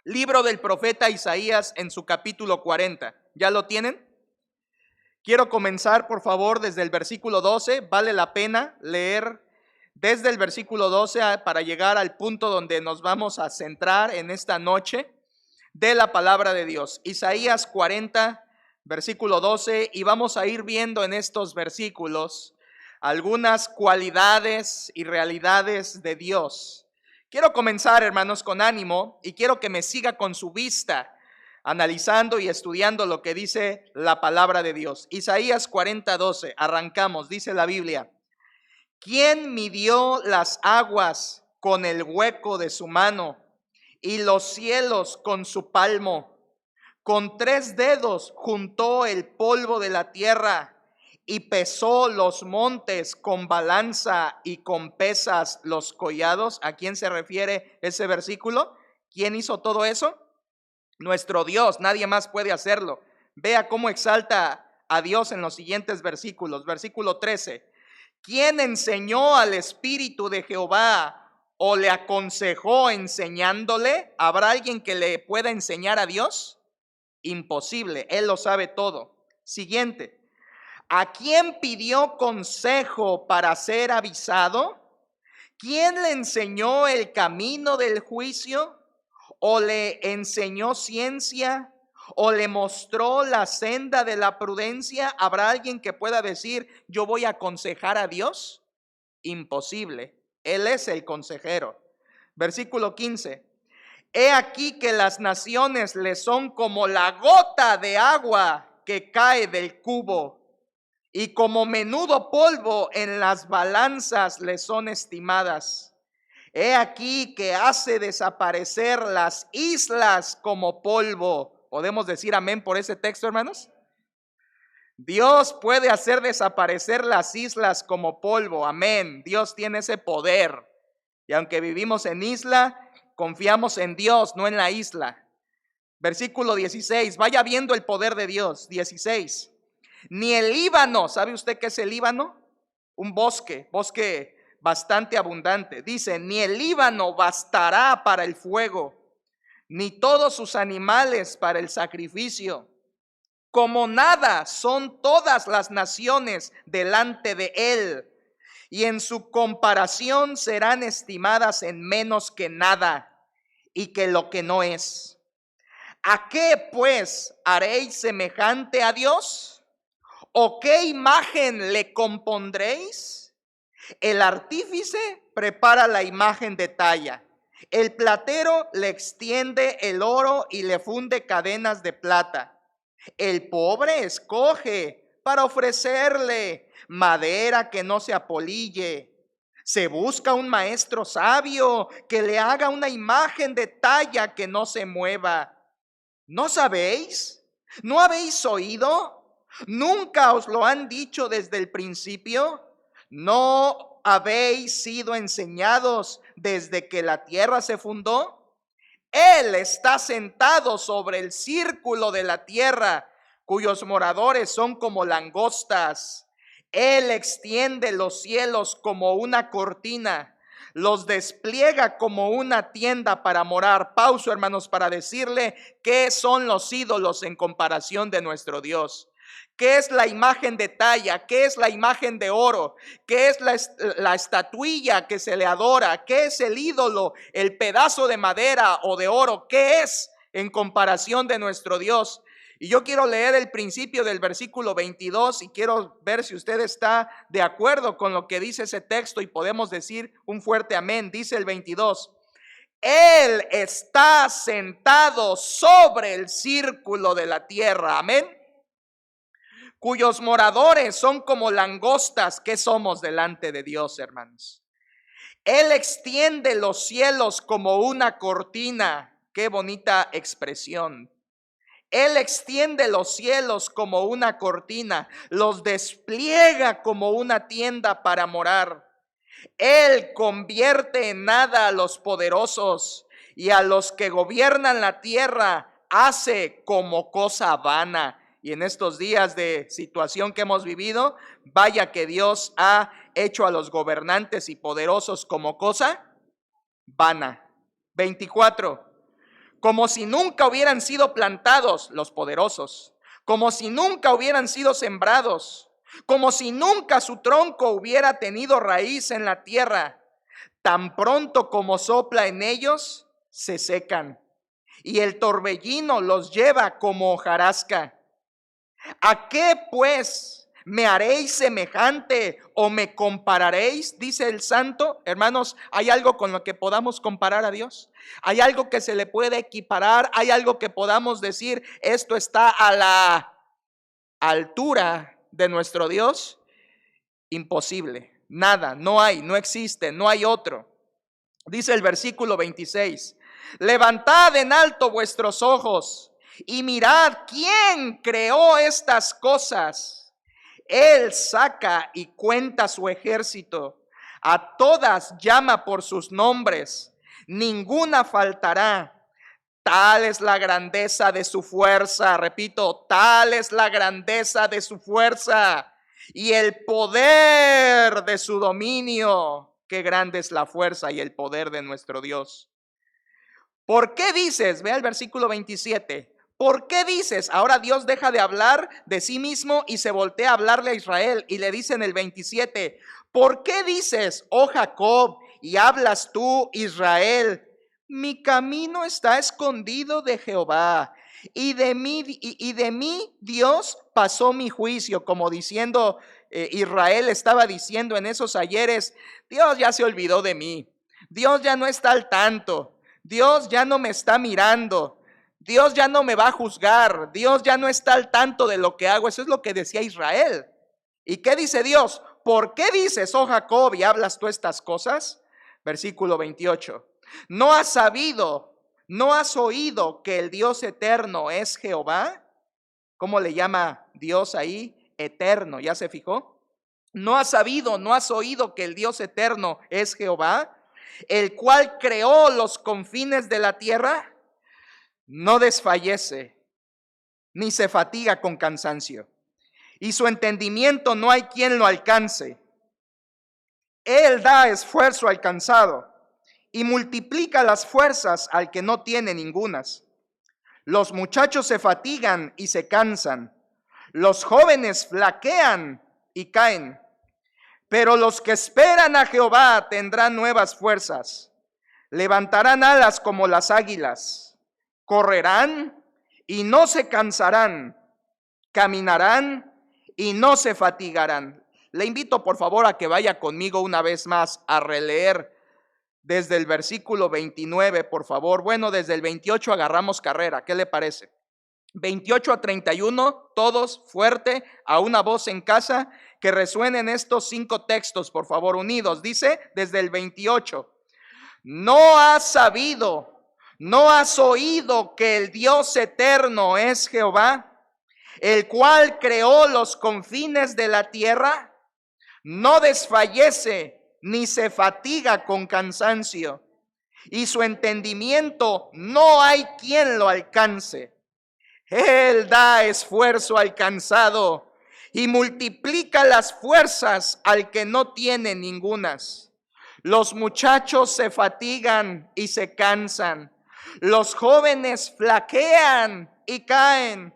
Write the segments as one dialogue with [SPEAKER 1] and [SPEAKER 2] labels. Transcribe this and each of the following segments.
[SPEAKER 1] Libro del profeta Isaías en su capítulo 40. ¿Ya lo tienen? Quiero comenzar, por favor, desde el versículo 12. Vale la pena leer desde el versículo 12 para llegar al punto donde nos vamos a centrar en esta noche de la palabra de Dios. Isaías 40, versículo 12, y vamos a ir viendo en estos versículos algunas cualidades y realidades de Dios. Quiero comenzar, hermanos, con ánimo, y quiero que me siga con su vista, analizando y estudiando lo que dice la palabra de Dios. Isaías 40, 12, arrancamos, dice la Biblia: ¿Quién midió las aguas con el hueco de su mano y los cielos con su palmo? Con 3 dedos juntó el polvo de la tierra y pesó los montes con balanza y con pesas los collados. ¿A quién se refiere ese versículo? ¿Quién hizo todo eso? Nuestro Dios, nadie más puede hacerlo. Vea cómo exalta a Dios en los siguientes versículos. Versículo 13. ¿Quién enseñó al Espíritu de Jehová o le aconsejó enseñándole? ¿Habrá alguien que le pueda enseñar a Dios? Imposible, Él lo sabe todo. Siguiente. ¿A quién pidió consejo para ser avisado? ¿Quién le enseñó el camino del juicio? ¿O le enseñó ciencia? ¿O le mostró la senda de la prudencia? ¿Habrá alguien que pueda decir, yo voy a aconsejar a Dios? Imposible, Él es el consejero. Versículo 15. He aquí que las naciones le son como la gota de agua que cae del cubo, y como menudo polvo en las balanzas le son estimadas. He aquí que hace desaparecer las islas como polvo. ¿Podemos decir amén por ese texto, hermanos? Dios puede hacer desaparecer las islas como polvo. Amén. Dios tiene ese poder. Y aunque vivimos en isla, confiamos en Dios, no en la isla. Versículo 16. Vaya viendo el poder de Dios. 16. Ni el Líbano, ¿sabe usted qué es el Líbano? Un bosque bastante abundante. Dice, ni el Líbano bastará para el fuego, ni todos sus animales para el sacrificio. Como nada son todas las naciones delante de él, y en su comparación serán estimadas en menos que nada, y que lo que no es. ¿A qué pues haréis semejante a Dios? ¿O qué imagen le compondréis? El artífice prepara la imagen de talla, el platero le extiende el oro y le funde cadenas de plata. El pobre escoge para ofrecerle madera que no se apolille. Se busca un maestro sabio que le haga una imagen de talla que no se mueva. ¿No sabéis? ¿No habéis oído? ¿Nunca os lo han dicho desde el principio? ¿No habéis sido enseñados desde que la tierra se fundó? Él está sentado sobre el círculo de la tierra, cuyos moradores son como langostas. Él extiende los cielos como una cortina, los despliega como una tienda para morar. Pauso, hermanos, para decirle qué son los ídolos en comparación de nuestro Dios. ¿Qué es la imagen de talla? ¿Qué es la imagen de oro? ¿Qué es la estatuilla que se le adora? ¿Qué es el ídolo? ¿El pedazo de madera o de oro? ¿Qué es en comparación de nuestro Dios? Y yo quiero leer el principio del versículo 22 y quiero ver si usted está de acuerdo con lo que dice ese texto y podemos decir un fuerte amén. Dice el 22. Él está sentado sobre el círculo de la tierra. Amén. Cuyos moradores son como langostas. ¿Qué somos delante de Dios, hermanos? Él extiende los cielos como una cortina. Qué bonita expresión. Él extiende los cielos como una cortina, los despliega como una tienda para morar. Él convierte en nada a los poderosos, y a los que gobiernan la tierra hace como cosa vana. Y en estos días de situación que hemos vivido, vaya que Dios ha hecho a los gobernantes y poderosos como cosa vana. 24. como si nunca hubieran sido plantados los poderosos, como si nunca hubieran sido sembrados, como si nunca su tronco hubiera tenido raíz en la tierra. Tan pronto como sopla en ellos, se secan, y el torbellino los lleva como hojarasca. ¿A qué pues me haréis semejante o me compararéis? Dice el santo. Hermanos, ¿hay algo con lo que podamos comparar a Dios? ¿Hay algo que se le puede equiparar? ¿Hay algo que podamos decir, esto está a la altura de nuestro Dios? Imposible. Nada, no hay, no existe, no hay otro. Dice el versículo 26, levantad en alto vuestros ojos y mirad quién creó estas cosas. Él saca y cuenta su ejército, a todas llama por sus nombres, ninguna faltará. Tal es la grandeza de su fuerza, repito, tal es la grandeza de su fuerza y el poder de su dominio. Qué grande es la fuerza y el poder de nuestro Dios. ¿Por qué dices? Vea el versículo 27. ¿Por qué dices? Ahora Dios deja de hablar de sí mismo y se voltea a hablarle a Israel y le dice en el 27, ¿por qué dices, oh Jacob, y hablas tú, Israel? Mi camino está escondido de Jehová, y de mí Dios pasó mi juicio, como diciendo, Israel estaba diciendo en esos ayeres, Dios ya se olvidó de mí, Dios ya no está al tanto, Dios ya no me está mirando, Dios ya no me va a juzgar, Dios ya no está al tanto de lo que hago. Eso es lo que decía Israel. ¿Y qué dice Dios? ¿Por qué dices, oh Jacob, y hablas tú estas cosas? Versículo 28. ¿No has sabido, no has oído que el Dios eterno es Jehová? ¿Cómo le llama Dios ahí? Eterno, ¿ya se fijó? ¿No has sabido, no has oído que el Dios eterno es Jehová, el cual creó los confines de la tierra? No desfallece, ni se fatiga con cansancio, y su entendimiento no hay quien lo alcance. Él da esfuerzo al cansado y multiplica las fuerzas al que no tiene ningunas. Los muchachos se fatigan y se cansan, los jóvenes flaquean y caen, pero los que esperan a Jehová tendrán nuevas fuerzas, levantarán alas como las águilas, correrán y no se cansarán, caminarán y no se fatigarán. Le invito por favor a que vaya conmigo una vez más a releer desde el versículo 29, por favor. Bueno, desde el 28 agarramos carrera, ¿qué le parece? 28 a 31, todos fuerte, a una voz en casa, que resuenen estos 5 textos, por favor, unidos. Dice desde el 28, no has sabido, no has oído que el Dios eterno es Jehová, el cual creó los confines de la tierra. No desfallece ni se fatiga con cansancio, y su entendimiento no hay quien lo alcance. Él da esfuerzo al cansado y multiplica las fuerzas al que no tiene ningunas. Los muchachos se fatigan y se cansan, los jóvenes flaquean y caen,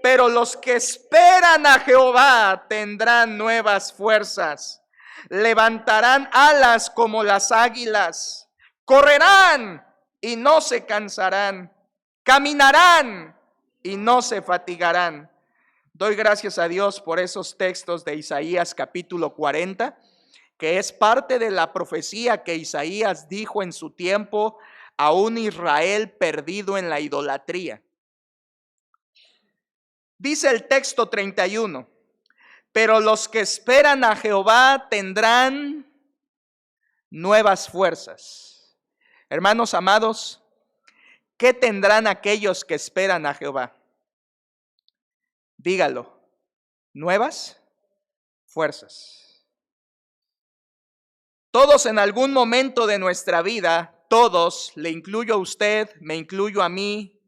[SPEAKER 1] pero los que esperan a Jehová tendrán nuevas fuerzas, levantarán alas como las águilas, correrán y no se cansarán, caminarán y no se fatigarán. Doy gracias a Dios por esos textos de Isaías capítulo 40, que es parte de la profecía que Isaías dijo en su tiempo a un Israel perdido en la idolatría. Dice el texto 31, pero los que esperan a Jehová tendrán nuevas fuerzas. Hermanos amados, ¿qué tendrán aquellos que esperan a Jehová? Dígalo, nuevas fuerzas. Todos en algún momento de nuestra vida, todos, le incluyo a usted, me incluyo a mí,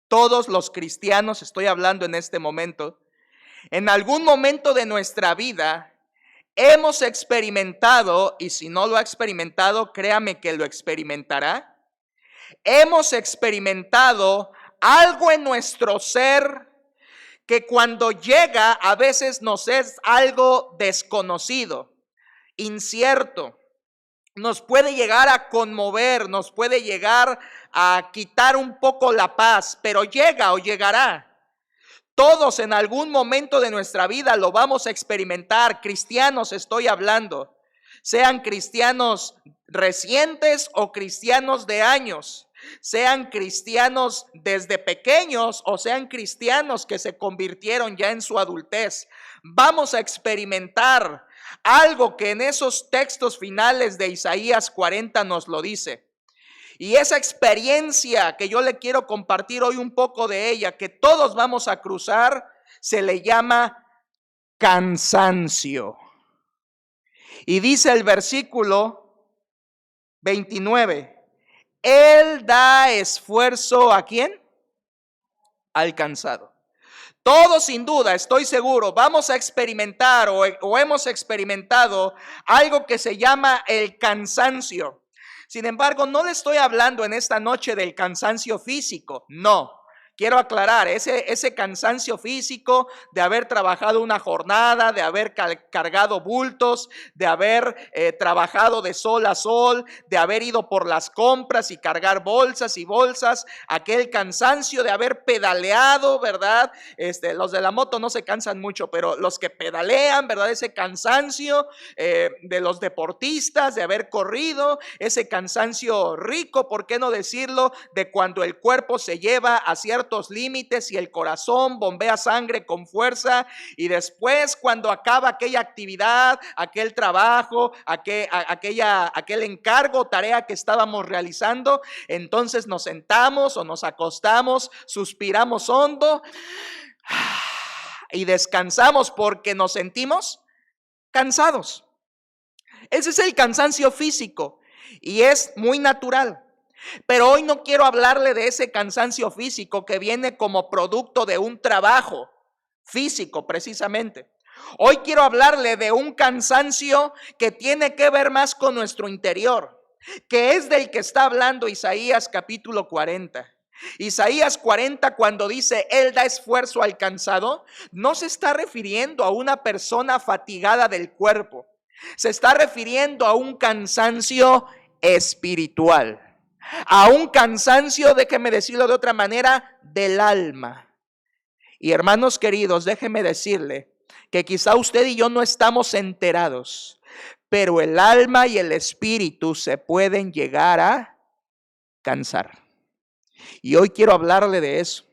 [SPEAKER 1] todos los cristianos, estoy hablando en este momento, en algún momento de nuestra vida hemos experimentado, y si no lo ha experimentado, créame que lo experimentará, hemos experimentado algo en nuestro ser que cuando llega a veces nos es algo desconocido, incierto. Nos puede llegar a conmover, nos puede llegar a quitar un poco la paz, pero llega o llegará. Todos en algún momento de nuestra vida lo vamos a experimentar. Cristianos estoy hablando, sean cristianos recientes o cristianos de años, sean cristianos desde pequeños o sean cristianos que se convirtieron ya en su adultez. Vamos a experimentar algo que en esos textos finales de Isaías 40 nos lo dice. Y esa experiencia que yo le quiero compartir hoy un poco de ella, que todos vamos a cruzar, se le llama cansancio. Y dice el versículo 29, Él da esfuerzo ¿a quién? Al cansado. Todos sin duda, estoy seguro, vamos a experimentar o hemos experimentado algo que se llama el cansancio. Sin embargo, no le estoy hablando en esta noche del cansancio físico, no. Quiero aclarar, ese cansancio físico de haber trabajado una jornada, de haber cargado bultos, de haber trabajado de sol a sol, de haber ido por las compras y cargar bolsas y bolsas, aquel cansancio de haber pedaleado, ¿verdad? Los de la moto no se cansan mucho, pero los que pedalean, ¿verdad? Ese cansancio de los deportistas, de haber corrido, ese cansancio rico, ¿por qué no decirlo? De cuando el cuerpo se lleva a ciertos límites y el corazón bombea sangre con fuerza, y después cuando acaba aquella actividad, aquel trabajo, aquel encargo, tarea que estábamos realizando, entonces nos sentamos o nos acostamos, suspiramos hondo y descansamos porque nos sentimos cansados. Ese es el cansancio físico y es muy natural. Pero hoy no quiero hablarle de ese cansancio físico que viene como producto de un trabajo físico precisamente. Hoy quiero hablarle de un cansancio que tiene que ver más con nuestro interior, que es del que está hablando Isaías capítulo 40. Isaías 40, cuando dice Él da esfuerzo al cansado, no se está refiriendo a una persona fatigada del cuerpo, se está refiriendo a un cansancio espiritual. A un cansancio, déjeme decirlo de otra manera, del alma. Y hermanos queridos, déjeme decirle que quizá usted y yo no estamos enterados, pero el alma y el espíritu se pueden llegar a cansar. Y hoy quiero hablarle de eso.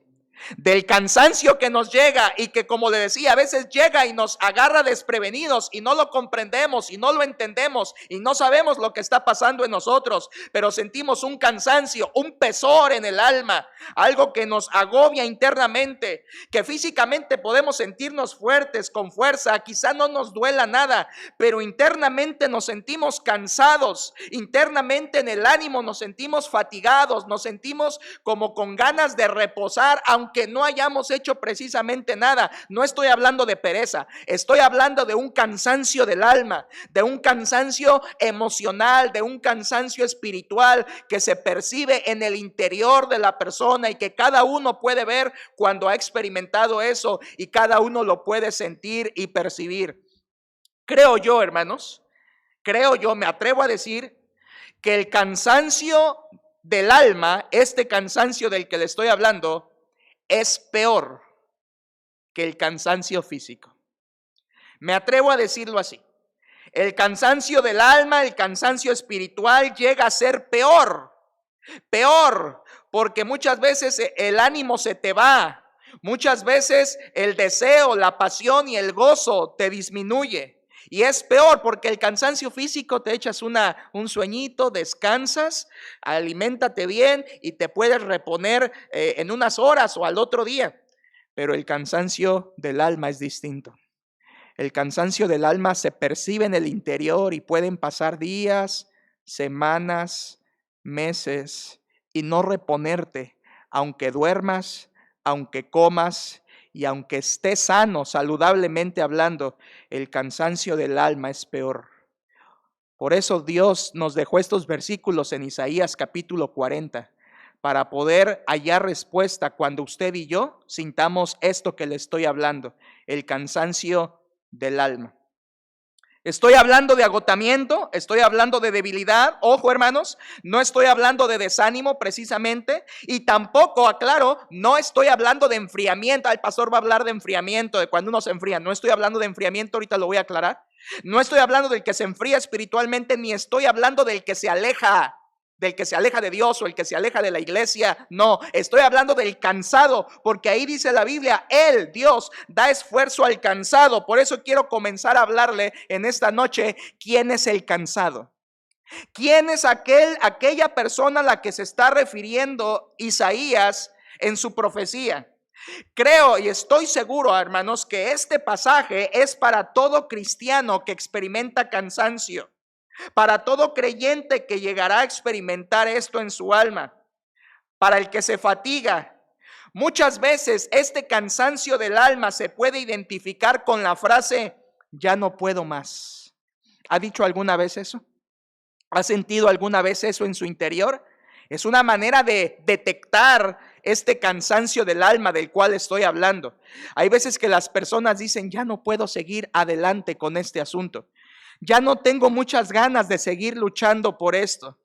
[SPEAKER 1] Del cansancio que nos llega y que, como le decía, a veces llega y nos agarra desprevenidos y no lo comprendemos y no lo entendemos y no sabemos lo que está pasando en nosotros, pero sentimos un cansancio, un pesor en el alma, algo que nos agobia internamente, que físicamente podemos sentirnos fuertes, con fuerza, quizá no nos duela nada, pero internamente nos sentimos cansados, internamente en el ánimo nos sentimos fatigados, nos sentimos como con ganas de reposar, aunque no hayamos hecho precisamente nada. No estoy hablando de pereza, estoy hablando de un cansancio del alma, de un cansancio emocional, de un cansancio espiritual que se percibe en el interior de la persona y que cada uno puede ver cuando ha experimentado eso y cada uno lo puede sentir y percibir. Creo yo, hermanos, me atrevo a decir que el cansancio del alma, este cansancio del que le estoy hablando, es peor que el cansancio físico. Me atrevo a decirlo así. El cansancio del alma, el cansancio espiritual llega a ser peor, porque muchas veces el ánimo se te va, muchas veces el deseo, la pasión y el gozo te disminuye. Y es peor porque el cansancio físico te echas un sueñito, descansas, aliméntate bien y te puedes reponer en unas horas o al otro día. Pero el cansancio del alma es distinto. El cansancio del alma se percibe en el interior y pueden pasar días, semanas, meses y no reponerte, aunque duermas, aunque comas y aunque estés sano, saludablemente hablando, el cansancio del alma es peor. Por eso Dios nos dejó estos versículos en Isaías capítulo 40, para poder hallar respuesta cuando usted y yo sintamos esto que le estoy hablando, el cansancio del alma. Estoy hablando de agotamiento, estoy hablando de debilidad. Ojo, hermanos, no estoy hablando de desánimo precisamente, y tampoco, aclaro, no estoy hablando de enfriamiento. El pastor va a hablar de enfriamiento, de cuando uno se enfría. No estoy hablando de enfriamiento, ahorita lo voy a aclarar. No estoy hablando del que se enfría espiritualmente, ni estoy hablando del que se aleja de Dios o el que se aleja de la iglesia. No, estoy hablando del cansado, porque ahí dice la Biblia, Él, Dios, da esfuerzo al cansado. Por eso quiero comenzar a hablarle en esta noche, ¿quién es el cansado? ¿Quién es aquella persona a la que se está refiriendo Isaías en su profecía? Creo y estoy seguro, hermanos, que este pasaje es para todo cristiano que experimenta cansancio. Para todo creyente que llegará a experimentar esto en su alma, para el que se fatiga. Muchas veces este cansancio del alma se puede identificar con la frase, ya no puedo más. ¿Ha dicho alguna vez eso? ¿Ha sentido alguna vez eso en su interior? Es una manera de detectar este cansancio del alma del cual estoy hablando. Hay veces que las personas dicen, ya no puedo seguir adelante con este asunto. Ya no tengo muchas ganas de seguir luchando por esto.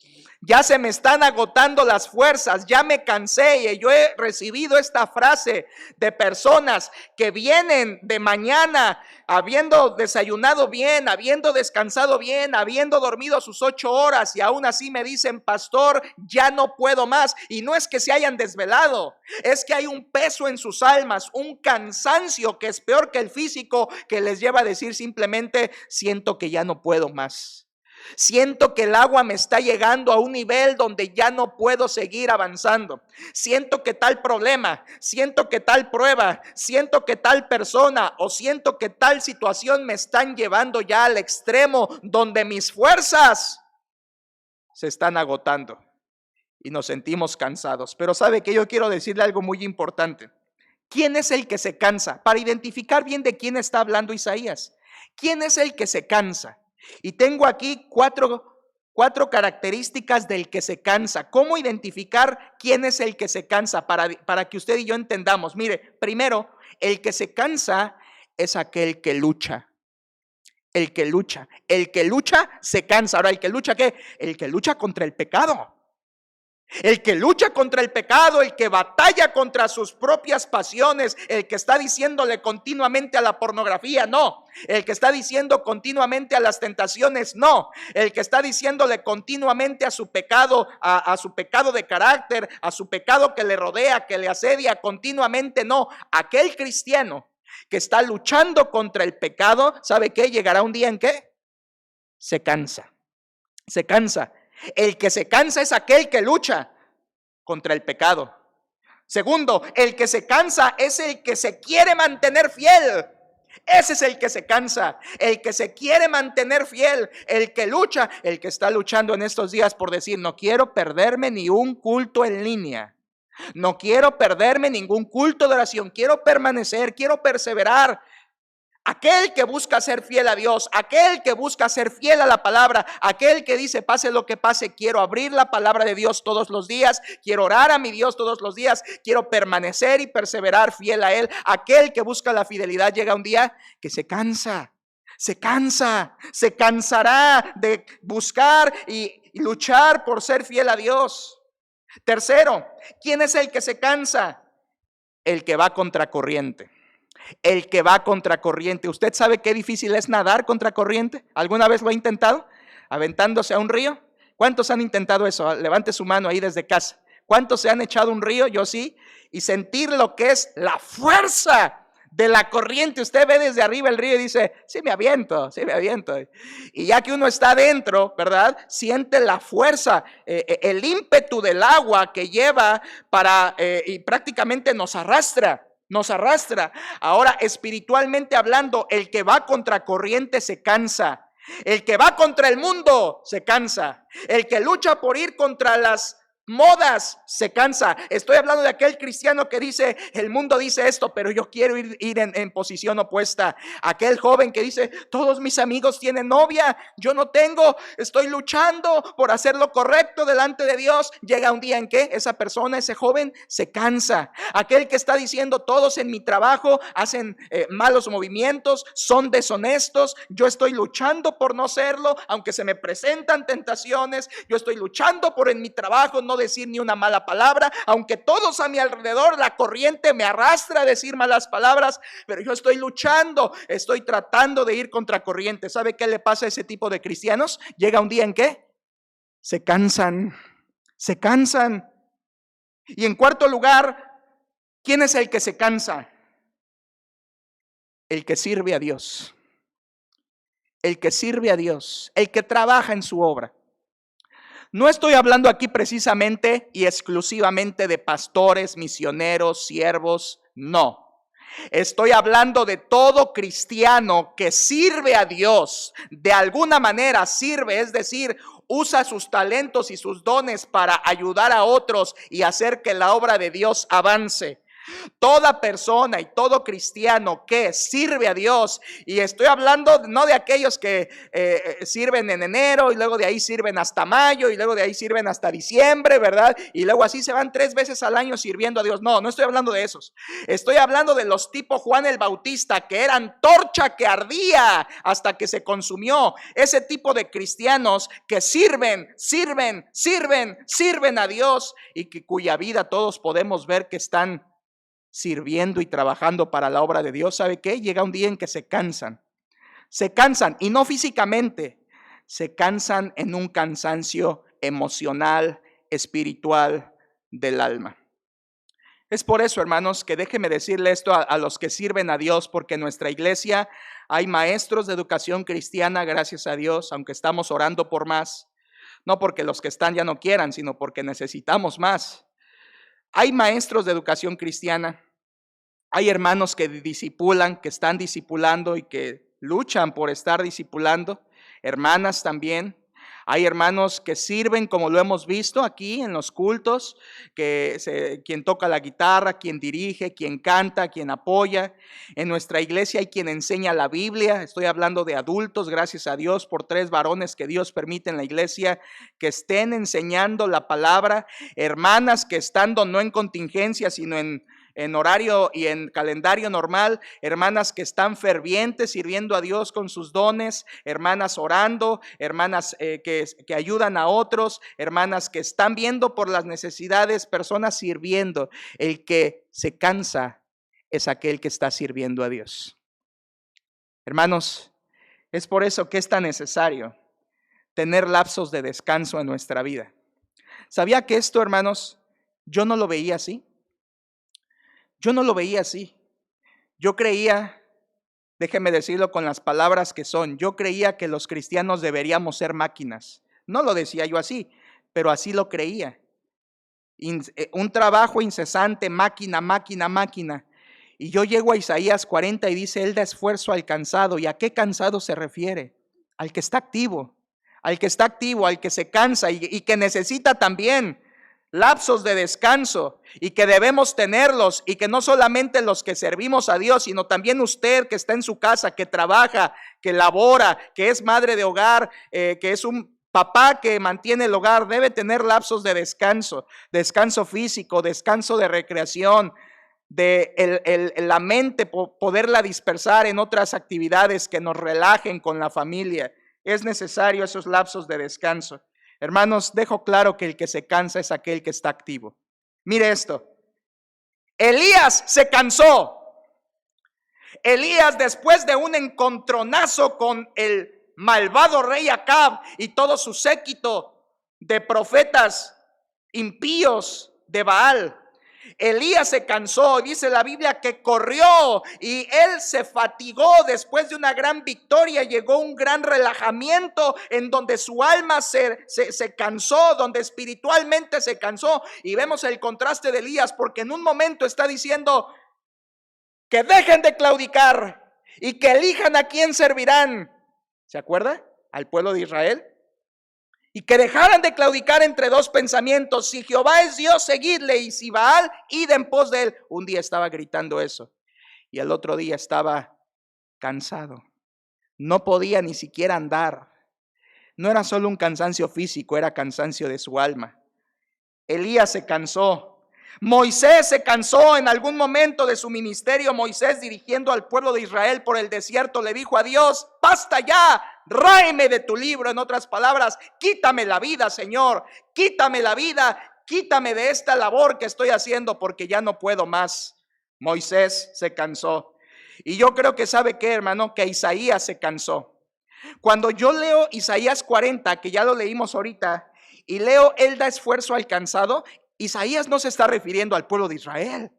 [SPEAKER 1] Ya se me están agotando las fuerzas, ya me cansé. Y yo he recibido esta frase de personas que vienen de mañana habiendo desayunado bien, habiendo descansado bien, habiendo dormido sus 8 horas, y aún así me dicen, pastor, ya no puedo más. Y no es que se hayan desvelado, es que hay un peso en sus almas, un cansancio que es peor que el físico, que les lleva a decir simplemente, siento que ya no puedo más. Siento que el agua me está llegando a un nivel donde ya no puedo seguir avanzando. Siento que tal problema, siento que tal prueba, siento que tal persona o siento que tal situación me están llevando ya al extremo donde mis fuerzas se están agotando y nos sentimos cansados. Pero ¿sabe qué? Yo quiero decirle algo muy importante. ¿Quién es el que se cansa? Para identificar bien de quién está hablando Isaías. ¿Quién es el que se cansa? Y tengo aquí cuatro características del que se cansa. ¿Cómo identificar quién es el que se cansa? Para que usted y yo entendamos. Mire, primero, el que se cansa es aquel que lucha. El que lucha se cansa. Ahora, ¿el que lucha qué? El que lucha contra el pecado. El que lucha contra el pecado, el que batalla contra sus propias pasiones, el que está diciéndole continuamente a la pornografía, no. El que está diciendo continuamente a las tentaciones, no. El que está diciéndole continuamente a su pecado, a su pecado de carácter, a su pecado que le rodea, que le asedia continuamente, no. Aquel cristiano que está luchando contra el pecado, ¿sabe qué? Llegará un día en que se cansa. Se cansa. El que se cansa es aquel que lucha contra el pecado. Segundo, el que se cansa es el que se quiere mantener fiel. Ese es el que se cansa, el que se quiere mantener fiel, el que lucha, el que está luchando en estos días por decir, no quiero perderme ni un culto en línea. No quiero perderme ningún culto de oración, quiero permanecer, quiero perseverar. Aquel que busca ser fiel a Dios, aquel que busca ser fiel a la palabra, aquel que dice, pase lo que pase, quiero abrir la palabra de Dios todos los días, quiero orar a mi Dios todos los días, quiero permanecer y perseverar fiel a Él. Aquel que busca la fidelidad llega un día que se cansa, se cansará de buscar y luchar por ser fiel a Dios. Tercero, ¿quién es el que se cansa? El que va contracorriente. El que va contracorriente. ¿Usted sabe qué difícil es nadar contracorriente? ¿Alguna vez lo ha intentado? ¿Aventándose a un río? ¿Cuántos han intentado eso? Levante su mano ahí desde casa. ¿Cuántos se han echado un río? Yo sí. Y sentir lo que es la fuerza de la corriente. Usted ve desde arriba el río y dice, sí me aviento. Y ya que uno está adentro, ¿verdad? Siente la fuerza, el ímpetu del agua que lleva y prácticamente nos arrastra. Ahora, espiritualmente hablando, el que va contra corriente se cansa. El que va contra el mundo se cansa. El que lucha por ir contra las modas, se cansa. Estoy hablando de aquel cristiano que dice, el mundo dice esto, pero yo quiero ir en posición opuesta. Aquel joven que dice, todos mis amigos tienen novia, yo no tengo, estoy luchando por hacer lo correcto delante de Dios. Llega un día en que esa persona, ese joven, se cansa. Aquel que está diciendo, todos en mi trabajo hacen malos movimientos, son deshonestos, yo estoy luchando por no serlo, aunque se me presentan tentaciones, yo estoy luchando por en mi trabajo no decir ni una mala palabra, aunque todos a mi alrededor, la corriente me arrastra a decir malas palabras, pero yo estoy luchando, estoy tratando de ir contra corriente. ¿Sabe qué le pasa a ese tipo de cristianos? Llega un día en que se cansan. Y en cuarto lugar, ¿quién es el que se cansa? El que sirve a Dios. El que sirve a Dios, el que trabaja en su obra. No estoy hablando aquí precisamente y exclusivamente de pastores, misioneros, siervos, no. Estoy hablando de todo cristiano que sirve a Dios, de alguna manera sirve, es decir, usa sus talentos y sus dones para ayudar a otros y hacer que la obra de Dios avance. Toda persona y todo cristiano que sirve a Dios, y estoy hablando no de aquellos que sirven en enero y luego de ahí sirven hasta mayo y luego de ahí sirven hasta diciembre, ¿verdad? Y luego así se van 3 veces al año sirviendo a Dios. No estoy hablando de esos. Estoy hablando de los tipo Juan el Bautista, que eran torcha que ardía hasta que se consumió. Ese tipo de cristianos que sirven a Dios y que cuya vida todos podemos ver que están sirviendo y trabajando para la obra de Dios. ¿Sabe qué? Llega un día en que se cansan y no físicamente, se cansan en un cansancio emocional, espiritual del alma. Es por eso, hermanos, que déjeme decirle esto a los que sirven a Dios, porque en nuestra iglesia hay maestros de educación cristiana, gracias a Dios, aunque estamos orando por más, no porque los que están ya no quieran, sino porque necesitamos más. Hay maestros de educación cristiana, hay hermanos que discipulan, que están discipulando y que luchan por estar discipulando, hermanas también. Hay hermanos que sirven, como lo hemos visto aquí en los cultos, quien toca la guitarra, quien dirige, quien canta, quien apoya. En nuestra iglesia hay quien enseña la Biblia. Estoy hablando de adultos, gracias a Dios por 3 varones que Dios permite en la iglesia que estén enseñando la palabra. Hermanas que estando no en contingencia, sino en horario y en calendario normal, hermanas que están fervientes sirviendo a Dios con sus dones, hermanas orando, hermanas que ayudan a otros, hermanas que están viendo por las necesidades, personas sirviendo. El que se cansa es aquel que está sirviendo a Dios. Hermanos, es por eso que es tan necesario tener lapsos de descanso en nuestra vida. ¿Sabía que esto, hermanos, yo no lo veía así? Yo no lo veía así. Yo creía, déjeme decirlo con las palabras que son, yo creía que los cristianos deberíamos ser máquinas. No lo decía yo así, pero así lo creía. Un trabajo incesante, máquina. Y yo llego a Isaías 40 y dice, Él da esfuerzo al cansado. ¿Y a qué cansado se refiere? Al que está activo, al que se cansa y que necesita también lapsos de descanso y que debemos tenerlos, y que no solamente los que servimos a Dios, sino también usted que está en su casa, que trabaja, que labora, que es madre de hogar, que es un papá que mantiene el hogar, debe tener lapsos de descanso físico, descanso de recreación, de la mente poderla dispersar en otras actividades que nos relajen con la familia. Es necesario esos lapsos de descanso. Hermanos, dejo claro que el que se cansa es aquel que está activo. Mire esto. Elías se cansó. Elías, después de un encontronazo con el malvado rey Acab y todo su séquito de profetas impíos de Baal, Elías se cansó. Dice la Biblia que corrió y él se fatigó. Después de una gran victoria llegó un gran relajamiento en donde su alma se cansó, donde espiritualmente se cansó. Y vemos el contraste de Elías, porque en un momento está diciendo que dejen de claudicar y que elijan a quién servirán. ¿Se acuerda? Al pueblo de Israel. Y que dejaran de claudicar entre dos pensamientos: si Jehová es Dios, seguidle, y si Baal, id en pos de él. Un día estaba gritando eso, y el otro día estaba cansado. No podía ni siquiera andar. No era solo un cansancio físico, era cansancio de su alma. Elías se cansó. Moisés se cansó en algún momento de su ministerio. Moisés, dirigiendo al pueblo de Israel por el desierto, le dijo a Dios: basta ya, ráeme de tu libro. En otras palabras, quítame la vida, Señor, quítame la vida, quítame de esta labor que estoy haciendo, porque ya no puedo más. Moisés se cansó. Y yo creo que, ¿sabe qué, hermano? Que Isaías se cansó. Cuando yo leo Isaías 40, que ya lo leímos ahorita, y leo: él da esfuerzo al cansado, Isaías no se está refiriendo al pueblo de Israel.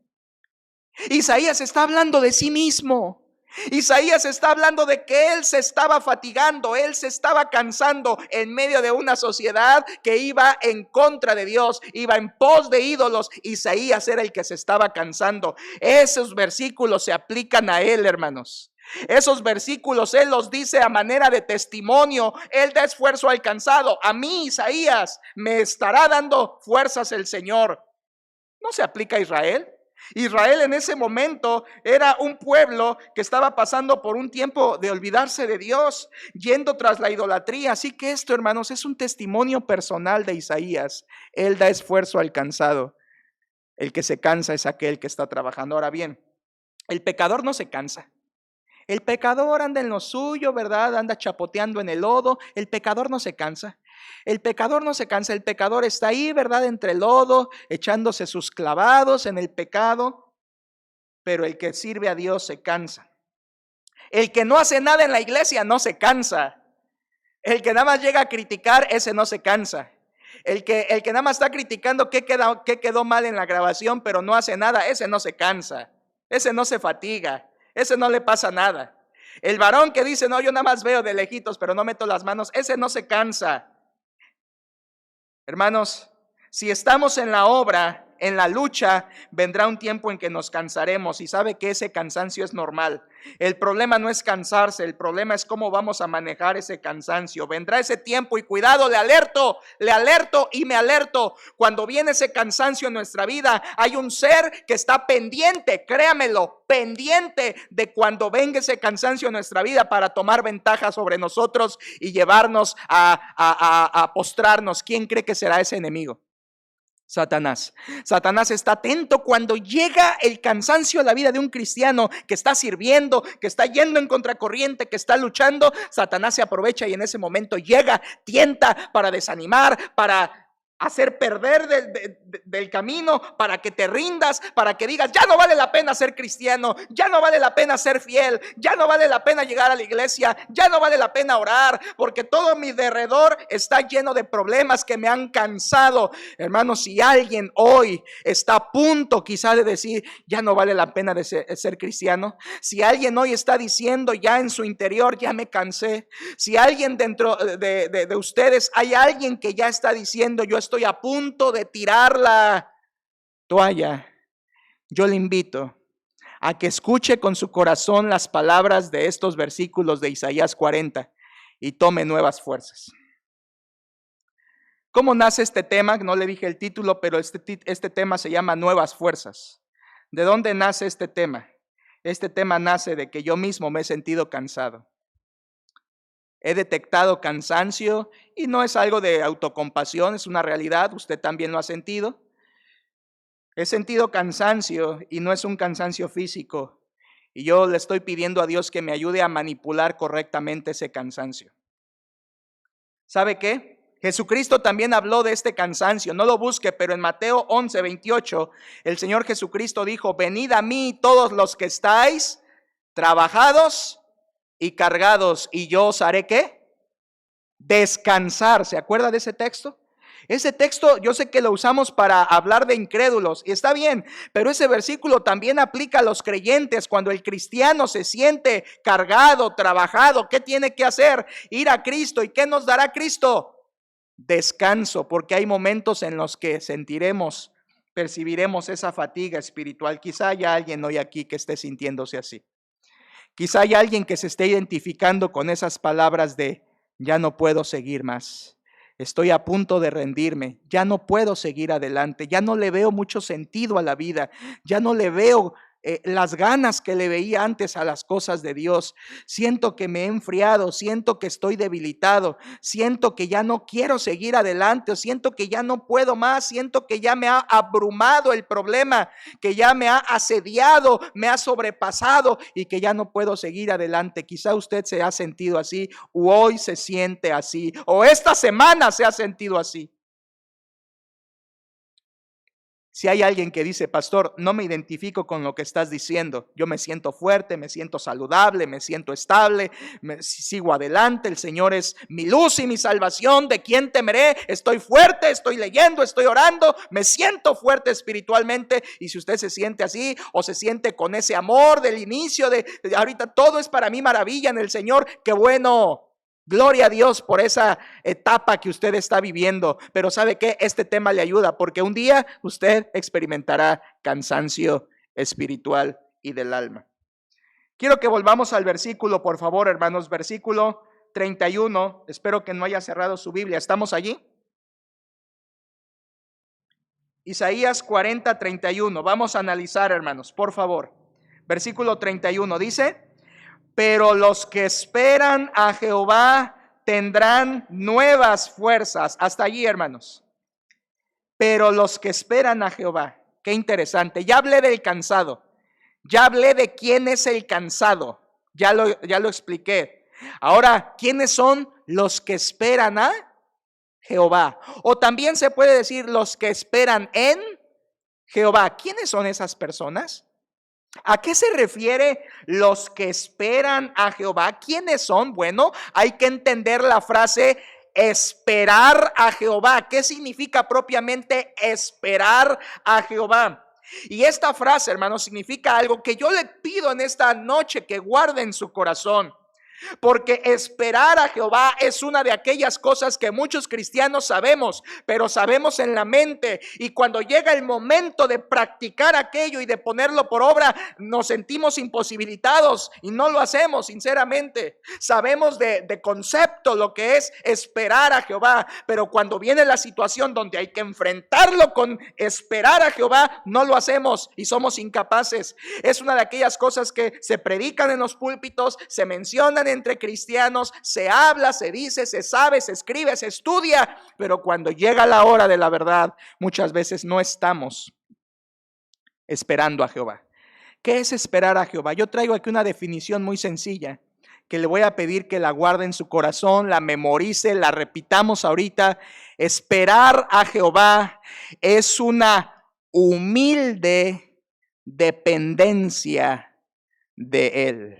[SPEAKER 1] Isaías está hablando de sí mismo. Isaías está hablando de que él se estaba fatigando, él se estaba cansando en medio de una sociedad que iba en contra de Dios, iba en pos de ídolos. Isaías era el que se estaba cansando. Esos versículos se aplican a él, hermanos. Esos versículos él los dice a manera de testimonio. Él da esfuerzo al cansado. A mí, Isaías, me estará dando fuerzas el Señor. No se aplica a Israel. Israel en ese momento era un pueblo que estaba pasando por un tiempo de olvidarse de Dios, yendo tras la idolatría. Así que esto, hermanos, es un testimonio personal de Isaías. Él da esfuerzo al cansado. El que se cansa es aquel que está trabajando. Ahora bien, el pecador no se cansa. El pecador anda en lo suyo, ¿verdad? Anda chapoteando en el lodo. El pecador no se cansa. El pecador no se cansa. El pecador está ahí, ¿verdad? Entre el lodo, echándose sus clavados en el pecado. Pero el que sirve a Dios se cansa. El que no hace nada en la iglesia no se cansa. El que nada más llega a criticar, ese no se cansa. El que nada más está criticando qué quedó mal en la grabación, pero no hace nada, ese no se cansa. Ese no se fatiga. Ese no le pasa nada. El varón que dice: no, yo nada más veo de lejitos, pero no meto las manos, ese no se cansa. Hermanos, si estamos en la obra, en la lucha, vendrá un tiempo en que nos cansaremos, y sabe que ese cansancio es normal. El problema no es cansarse, el problema es cómo vamos a manejar ese cansancio. Vendrá ese tiempo, y cuidado, le alerto y me alerto. Cuando viene ese cansancio en nuestra vida, hay un ser que está pendiente, créamelo, pendiente de cuando venga ese cansancio en nuestra vida para tomar ventaja sobre nosotros y llevarnos a postrarnos. ¿Quién cree que será ese enemigo? Satanás. Satanás está atento cuando llega el cansancio a la vida de un cristiano que está sirviendo, que está yendo en contracorriente, que está luchando. Satanás se aprovecha y en ese momento llega, tienta para desanimar, para hacer perder del camino, para que te rindas, para que digas: ya no vale la pena ser cristiano, ya no vale la pena ser fiel, ya no vale la pena llegar a la iglesia, ya no vale la pena orar, porque todo mi derredor está lleno de problemas que me han cansado. Hermanos, si alguien hoy está a punto quizá de decir: ya no vale la pena de ser cristiano, si alguien hoy está diciendo ya en su interior: ya me cansé, si alguien dentro de ustedes hay alguien que ya está diciendo: yo estoy a punto de tirar la toalla, yo le invito a que escuche con su corazón las palabras de estos versículos de Isaías 40 y tome nuevas fuerzas. ¿Cómo nace este tema? No le dije el título, pero este tema se llama Nuevas Fuerzas. ¿De dónde nace este tema? Este tema nace de que yo mismo me he sentido cansado. He detectado cansancio y no es algo de autocompasión, es una realidad, usted también lo ha sentido. He sentido cansancio y no es un cansancio físico. Y yo le estoy pidiendo a Dios que me ayude a manipular correctamente ese cansancio. ¿Sabe qué? Jesucristo también habló de este cansancio, no lo busque, pero en Mateo 11:28, el Señor Jesucristo dijo: venid a mí todos los que estáis trabajados y cargados, y yo os haré ¿qué? Descansar. ¿Se acuerda de ese texto? Ese texto yo sé que lo usamos para hablar de incrédulos y está bien, pero ese versículo también aplica a los creyentes. Cuando el cristiano se siente cargado, trabajado, ¿qué tiene que hacer? Ir a Cristo. ¿Y qué nos dará Cristo? Descanso, porque hay momentos en los que percibiremos esa fatiga espiritual. Quizá haya alguien hoy aquí que esté sintiéndose así. Quizá haya alguien que se esté identificando con esas palabras de: ya no puedo seguir más, estoy a punto de rendirme, ya no puedo seguir adelante, ya no le veo mucho sentido a la vida, ya no le veo las ganas que le veía antes a las cosas de Dios. Siento que me he enfriado, siento que estoy debilitado, siento que ya no quiero seguir adelante, o siento que ya no puedo más, siento que ya me ha abrumado el problema, que ya me ha asediado, me ha sobrepasado y que ya no puedo seguir adelante. Quizá usted se ha sentido así, o hoy se siente así, o esta semana se ha sentido así. Si hay alguien que dice, pastor, no me identifico con lo que estás diciendo, yo me siento fuerte, me siento saludable, me siento estable, sigo adelante, el Señor es mi luz y mi salvación, ¿de quién temeré? Estoy fuerte, estoy leyendo, estoy orando, me siento fuerte espiritualmente. Y si usted se siente así o se siente con ese amor del inicio de ahorita todo es para mí maravilla en el Señor, qué bueno. Gloria a Dios por esa etapa que usted está viviendo, pero ¿sabe qué? Este tema le ayuda porque un día usted experimentará cansancio espiritual y del alma. Quiero que volvamos al versículo, por favor, hermanos, versículo 31. Espero que no haya cerrado su Biblia. ¿Estamos allí? Isaías 40, 31. Vamos a analizar, hermanos, por favor. Versículo 31 dice: pero los que esperan a Jehová tendrán nuevas fuerzas. Hasta allí, hermanos. Pero los que esperan a Jehová. Qué interesante. Ya hablé del cansado. Ya hablé de quién es el cansado. Ya lo expliqué. Ahora, ¿quiénes son los que esperan a Jehová? O también se puede decir los que esperan en Jehová. ¿Quiénes son esas personas? ¿A qué se refiere los que esperan a Jehová? ¿Quiénes son? Bueno, hay que entender la frase esperar a Jehová. ¿Qué significa propiamente esperar a Jehová? Y esta frase, hermanos, significa algo que yo le pido en esta noche que guarde en su corazón. Porque esperar a Jehová es una de aquellas cosas que muchos cristianos sabemos, pero sabemos en la mente, y cuando llega el momento de practicar aquello y de ponerlo por obra, nos sentimos imposibilitados y no lo hacemos sinceramente. Sabemos de concepto lo que es esperar a Jehová, pero cuando viene la situación donde hay que enfrentarlo con esperar a Jehová, no lo hacemos y somos incapaces. Es una de aquellas cosas que se predican en los púlpitos, se mencionan entre cristianos, se habla, se dice, se sabe, se escribe, se estudia, pero cuando llega la hora de la verdad, muchas veces no estamos esperando a Jehová. ¿Qué es esperar a Jehová? Yo traigo aquí una definición muy sencilla que le voy a pedir que la guarde en su corazón, la memorice, la repitamos ahorita. Esperar a Jehová es una humilde dependencia de Él.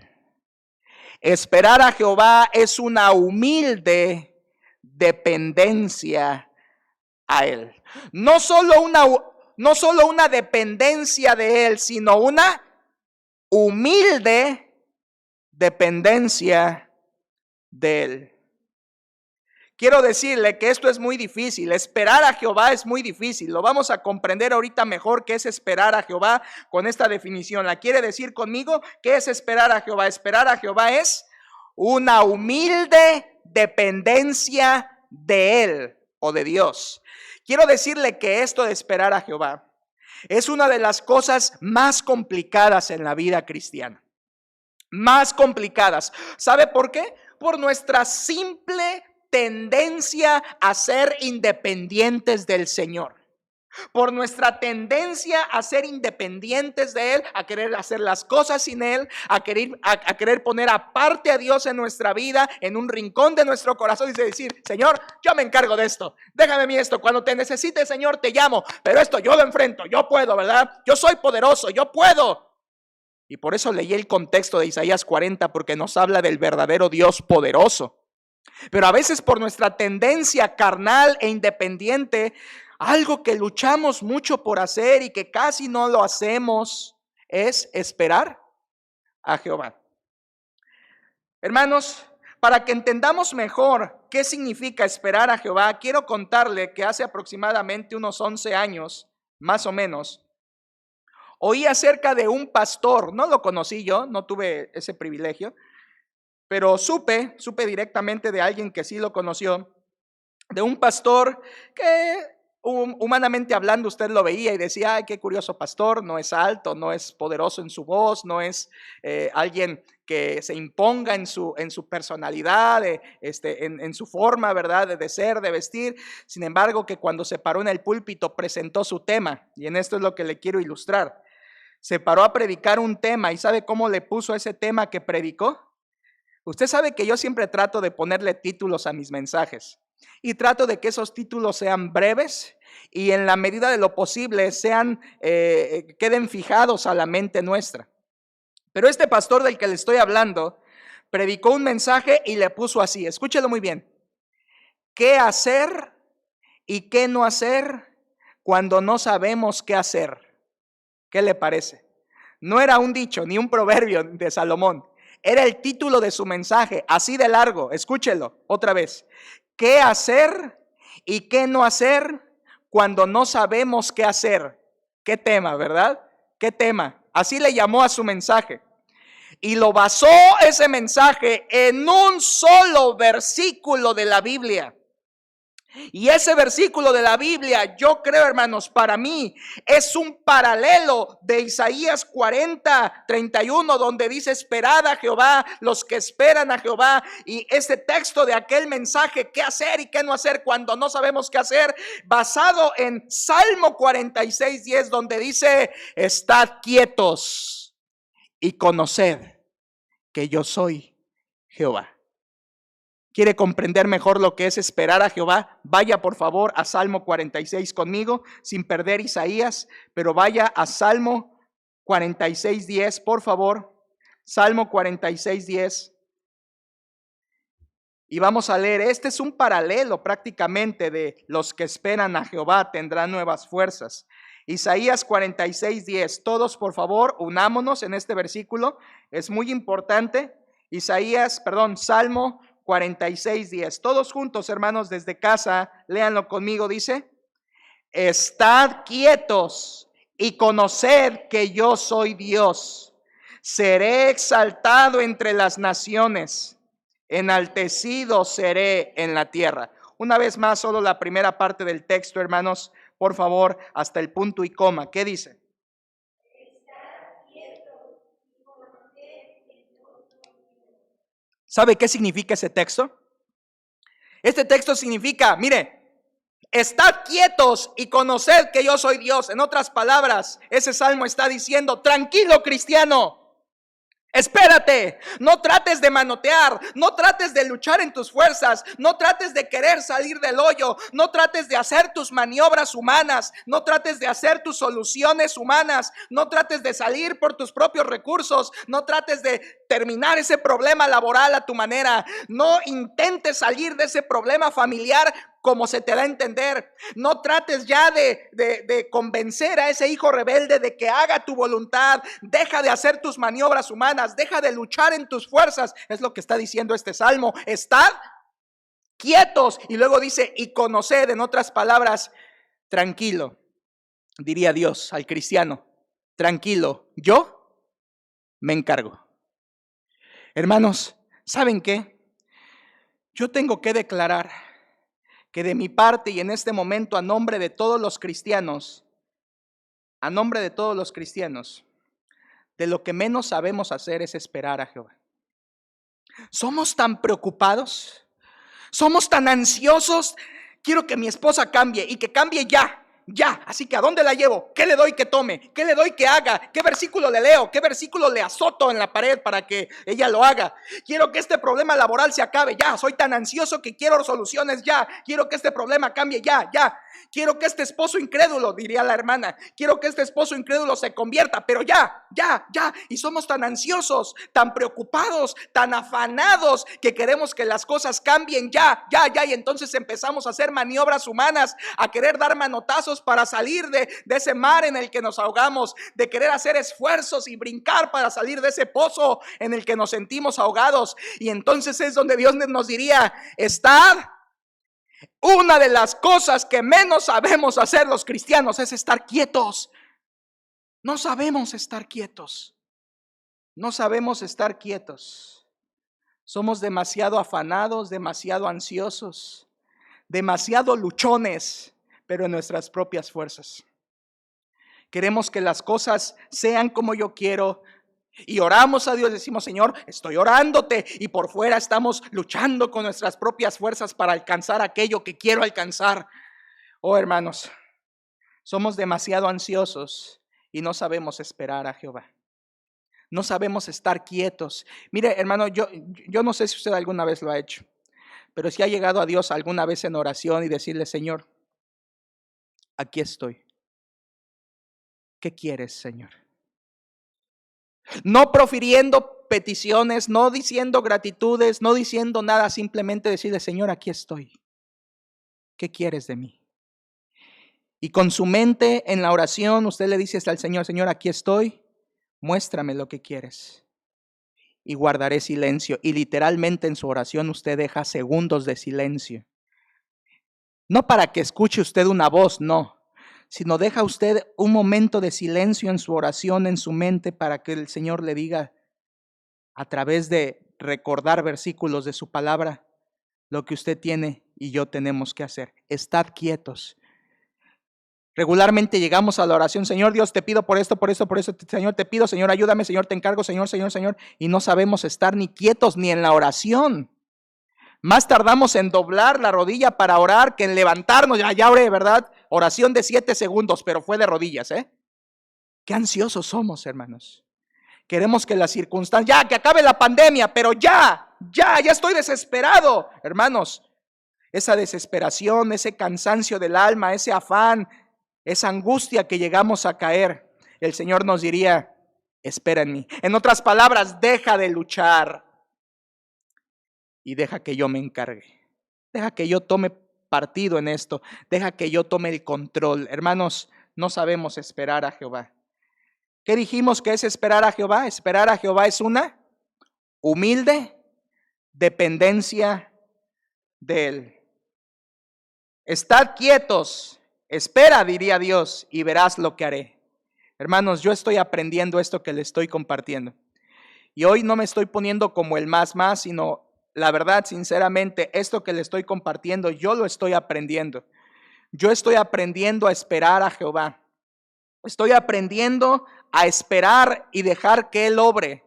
[SPEAKER 1] Esperar a Jehová es una humilde dependencia a Él. No solo una dependencia de Él, sino una humilde dependencia de Él. Quiero decirle que esto es muy difícil. Esperar a Jehová es muy difícil. Lo vamos a comprender ahorita mejor qué es esperar a Jehová con esta definición. ¿La quiere decir conmigo? ¿Qué es esperar a Jehová? Esperar a Jehová es una humilde dependencia de Él o de Dios. Quiero decirle que esto de esperar a Jehová es una de las cosas más complicadas en la vida cristiana. Más complicadas. ¿Sabe por qué? Por nuestra simple tendencia a ser independientes del Señor. Por nuestra tendencia a ser independientes de Él, a querer hacer las cosas sin Él, a querer poner aparte a Dios en nuestra vida, en un rincón de nuestro corazón y decir: Señor, yo me encargo de esto, déjame a mí esto, cuando te necesite, Señor, te llamo, pero esto yo lo enfrento, yo puedo, ¿verdad? Yo soy poderoso, yo puedo. Y por eso leí el contexto de Isaías 40, porque nos habla del verdadero Dios poderoso. Pero a veces por nuestra tendencia carnal e independiente, algo que luchamos mucho por hacer y que casi no lo hacemos es esperar a Jehová. Hermanos, para que entendamos mejor qué significa esperar a Jehová, quiero contarle que hace aproximadamente unos 11 años, más o menos, oí acerca de un pastor. No lo conocí yo, no tuve ese privilegio, pero supe directamente de alguien que sí lo conoció, de un pastor que humanamente hablando usted lo veía y decía, ay, qué curioso pastor, no es alto, no es poderoso en su voz, no es alguien que se imponga en su personalidad, en su forma, ¿verdad? De ser, de vestir. Sin embargo, que cuando se paró en el púlpito presentó su tema, y en esto es lo que le quiero ilustrar. Se paró a predicar un tema, ¿y sabe cómo le puso ese tema que predicó? Usted sabe que yo siempre trato de ponerle títulos a mis mensajes y trato de que esos títulos sean breves y en la medida de lo posible queden fijados a la mente nuestra. Pero este pastor del que le estoy hablando predicó un mensaje y le puso así, escúchelo muy bien: ¿qué hacer y qué no hacer cuando no sabemos qué hacer? ¿Qué le parece? No era un dicho ni un proverbio de Salomón. Era el título de su mensaje, así de largo. Escúchelo otra vez. ¿Qué hacer y qué no hacer cuando no sabemos qué hacer? ¿Qué tema, verdad? ¿Qué tema? Así le llamó a su mensaje. Y lo basó ese mensaje en un solo versículo de la Biblia. Y ese versículo de la Biblia, yo creo, hermanos, para mí es un paralelo de Isaías 40:31, donde dice: esperad a Jehová, los que esperan a Jehová. Y ese texto de aquel mensaje, qué hacer y qué no hacer cuando no sabemos qué hacer, basado en Salmo 46:10, donde dice: estad quietos y conoced que yo soy Jehová. ¿Quiere comprender mejor lo que es esperar a Jehová? Vaya por favor a Salmo 46 conmigo, sin perder Isaías, pero vaya a Salmo 46:10, por favor. Salmo 46:10. Y vamos a leer, este es un paralelo prácticamente de los que esperan a Jehová tendrán nuevas fuerzas. Isaías 46:10, todos por favor, unámonos en este versículo, es muy importante. Salmo 46:10, todos juntos, hermanos, desde casa, léanlo conmigo, dice: estad quietos y conoced que yo soy Dios. Seré exaltado entre las naciones, enaltecido seré en la tierra. Una vez más, solo la primera parte del texto, hermanos, por favor, hasta el punto y coma. ¿Qué dice? ¿Sabe qué significa ese texto? Este texto significa, mire, estad quietos y conoced que yo soy Dios. En otras palabras, ese salmo está diciendo: tranquilo, cristiano, espérate, no trates de manotear, no trates de luchar en tus fuerzas, no trates de querer salir del hoyo, no trates de hacer tus maniobras humanas, no trates de hacer tus soluciones humanas, no trates de salir por tus propios recursos, no trates de terminar ese problema laboral a tu manera, no intentes salir de ese problema familiar como se te da a entender. No trates ya de convencer a ese hijo rebelde de que haga tu voluntad. Deja de hacer tus maniobras humanas, deja de luchar en tus fuerzas. Es lo que está diciendo este salmo: estad quietos. Y luego dice: y conoced, en otras palabras, tranquilo, diría Dios al cristiano, tranquilo, yo me encargo. Hermanos, ¿saben qué? Yo tengo que declarar que de mi parte y en este momento, a nombre de todos los cristianos, de lo que menos sabemos hacer es esperar a Jehová. Somos tan preocupados, somos tan ansiosos. Quiero que mi esposa cambie y que cambie ya. Así que ¿a dónde la llevo? ¿Qué le doy que tome? ¿Qué le doy que haga? ¿Qué versículo le leo? ¿Qué versículo le azoto en la pared para que ella lo haga? Quiero que este problema laboral se acabe ya. Soy tan ansioso que quiero soluciones ya. Quiero que este problema cambie ya. Quiero que este esposo incrédulo, diría la hermana, quiero que este esposo incrédulo se convierta, pero ya. Y somos tan ansiosos, tan preocupados, tan afanados, que queremos que las cosas cambien ya. Y entonces empezamos a hacer maniobras humanas, a querer dar manotazos para salir de ese mar en el que nos ahogamos, de querer hacer esfuerzos y brincar para salir de ese pozo en el que nos sentimos ahogados. Y entonces es donde Dios nos diría: estad. Una de las cosas que menos sabemos hacer los cristianos es estar quietos. No sabemos estar quietos. Somos demasiado afanados, demasiado ansiosos, demasiado luchones, pero en nuestras propias fuerzas. Queremos que las cosas sean como yo quiero. Y oramos a Dios, decimos, Señor, estoy orándote. Y por fuera estamos luchando con nuestras propias fuerzas para alcanzar aquello que quiero alcanzar. Oh, hermanos, somos demasiado ansiosos y no sabemos esperar a Jehová. No sabemos estar quietos. Mire, hermano, yo no sé si usted alguna vez lo ha hecho, pero si ha llegado a Dios alguna vez en oración y decirle, Señor, aquí estoy. ¿Qué quieres, Señor? No profiriendo peticiones, no diciendo gratitudes, no diciendo nada, simplemente decirle, Señor, aquí estoy. ¿Qué quieres de mí? Y con su mente en la oración, usted le dice al Señor, Señor, aquí estoy, muéstrame lo que quieres. Y guardaré silencio. Y literalmente en su oración usted deja segundos de silencio. No para que escuche usted una voz, no. Sino deja usted un momento de silencio en su oración, en su mente, para que el Señor le diga, a través de recordar versículos de su palabra, lo que usted tiene y yo tenemos que hacer. Estad quietos. Regularmente llegamos a la oración, Señor Dios, te pido por esto, Señor, te pido, Señor, ayúdame, Señor, te encargo, Señor, y no sabemos estar ni quietos ni en la oración. Más tardamos en doblar la rodilla para orar que en levantarnos. Ya oré, ¿verdad? Oración de 7 segundos, pero fue de rodillas, ¿eh? Qué ansiosos somos, hermanos. Queremos que las circunstancias, ya que acabe la pandemia, pero ya estoy desesperado. Hermanos, esa desesperación, ese cansancio del alma, ese afán, esa angustia que llegamos a caer, el Señor nos diría, espera en mí. En otras palabras, deja de luchar y deja que yo me encargue. Deja que yo tome partido en esto. Deja que yo tome el control. Hermanos, no sabemos esperar a Jehová. ¿Qué dijimos que es esperar a Jehová? Esperar a Jehová es una humilde dependencia de Él. Estad quietos, espera, diría Dios, y verás lo que haré. Hermanos, yo estoy aprendiendo esto que le estoy compartiendo. Y hoy no me estoy poniendo como el más, sino la verdad, sinceramente, esto que le estoy compartiendo, yo lo estoy aprendiendo. Yo estoy aprendiendo a esperar a Jehová. Estoy aprendiendo a esperar y dejar que Él obre,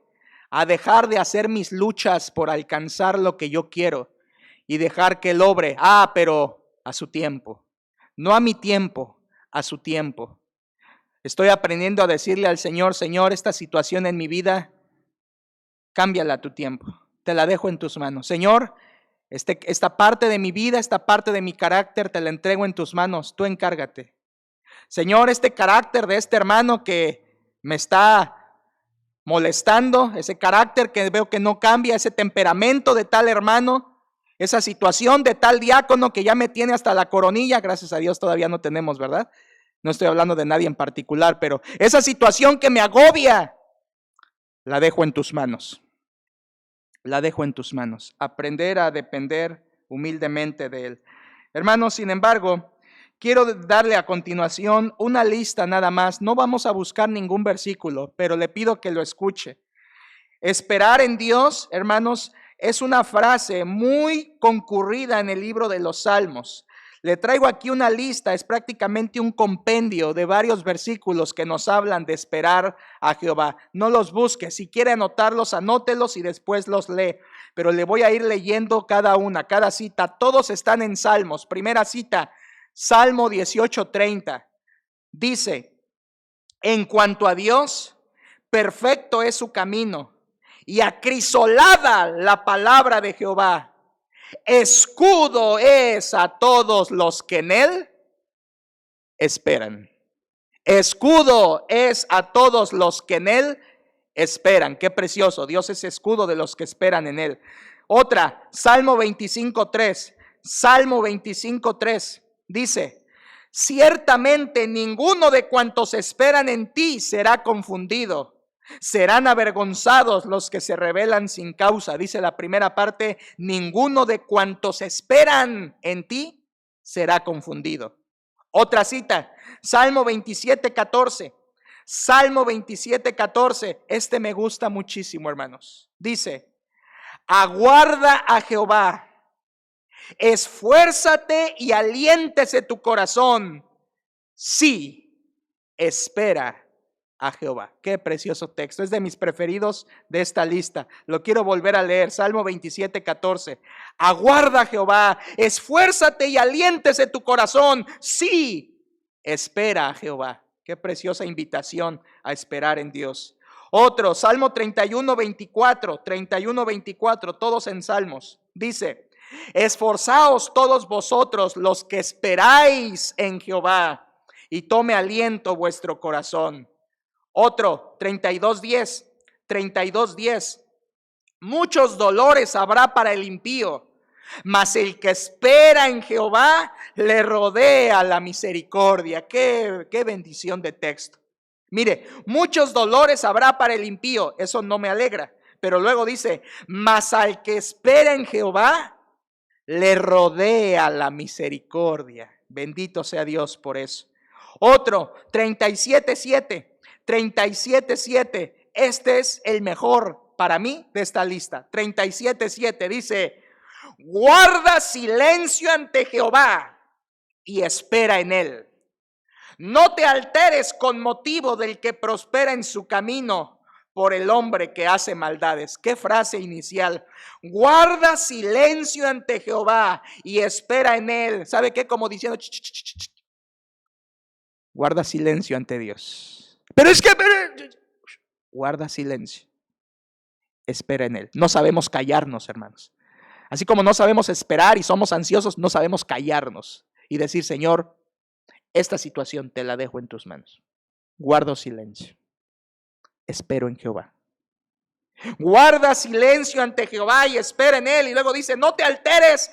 [SPEAKER 1] a dejar de hacer mis luchas por alcanzar lo que yo quiero y dejar que Él obre, pero a su tiempo, no a mi tiempo, a su tiempo. Estoy aprendiendo a decirle al Señor, Señor, esta situación en mi vida, cámbiala a tu tiempo, te la dejo en tus manos. Señor, esta parte de mi vida, esta parte de mi carácter, te la entrego en tus manos, tú encárgate. Señor, este carácter de este hermano que me está molestando, ese carácter que veo que no cambia, ese temperamento de tal hermano, esa situación de tal diácono que ya me tiene hasta la coronilla, gracias a Dios todavía no tenemos, ¿verdad? No estoy hablando de nadie en particular, pero esa situación que me agobia, la dejo en tus manos. La dejo en tus manos. Aprender a depender humildemente de Él. Hermanos, sin embargo, quiero darle a continuación una lista nada más. No vamos a buscar ningún versículo, pero le pido que lo escuche. Esperar en Dios, hermanos, es una frase muy concurrida en el libro de los Salmos. Le traigo aquí una lista, es prácticamente un compendio de varios versículos que nos hablan de esperar a Jehová. No los busque, si quiere anotarlos, anótelos y después los lee. Pero le voy a ir leyendo cada cita. Todos están en Salmos. Primera cita, Salmo 18:30. Dice, en cuanto a Dios, perfecto es su camino y acrisolada la palabra de Jehová. Escudo es a todos los que en Él esperan. Escudo es a todos los que en Él esperan. Qué precioso. Dios es escudo de los que esperan en Él. Otra, Salmo 25:3. Salmo 25:3 dice, ciertamente ninguno de cuantos esperan en ti será confundido. Serán avergonzados los que se rebelan sin causa. Dice la primera parte, ninguno de cuantos esperan en ti será confundido. Otra cita, Salmo 27:14. Salmo 27:14. Este me gusta muchísimo, hermanos. Dice, aguarda a Jehová Esfuérzate y aliéntese tu corazón. Sí, espera a Jehová. Qué precioso texto. Es de mis preferidos de esta lista. Lo quiero volver a leer. Salmo 27:14. Aguarda a Jehová. Esfuérzate y aliéntese tu corazón. Sí, espera a Jehová. Qué preciosa invitación a esperar en Dios. Otro, Salmo 31:24, todos en Salmos. Dice: esforzaos todos vosotros los que esperáis en Jehová, y tome aliento vuestro corazón. Otro, 32:10. Muchos dolores habrá para el impío, mas el que espera en Jehová le rodea la misericordia. Qué bendición de texto. Mire, muchos dolores habrá para el impío, eso no me alegra, pero luego dice: mas al que espera en Jehová le rodea la misericordia. Bendito sea Dios por eso. Otro, 37:7. Este es el mejor para mí de esta lista. 37:7 dice: guarda silencio ante Jehová y espera en él. No te alteres con motivo del que prospera en su camino, por el hombre que hace maldades. Qué frase inicial. Guarda silencio ante Jehová y espera en él. ¿Sabe qué? Como diciendo, guarda silencio ante Dios. Pero es que guarda silencio. Espera en él. No sabemos callarnos, hermanos. Así como no sabemos esperar y somos ansiosos, no sabemos callarnos y decir: Señor, esta situación te la dejo en tus manos. Guardo silencio. Espero en Jehová. Guarda silencio ante Jehová y espera en él. Y luego dice: no te alteres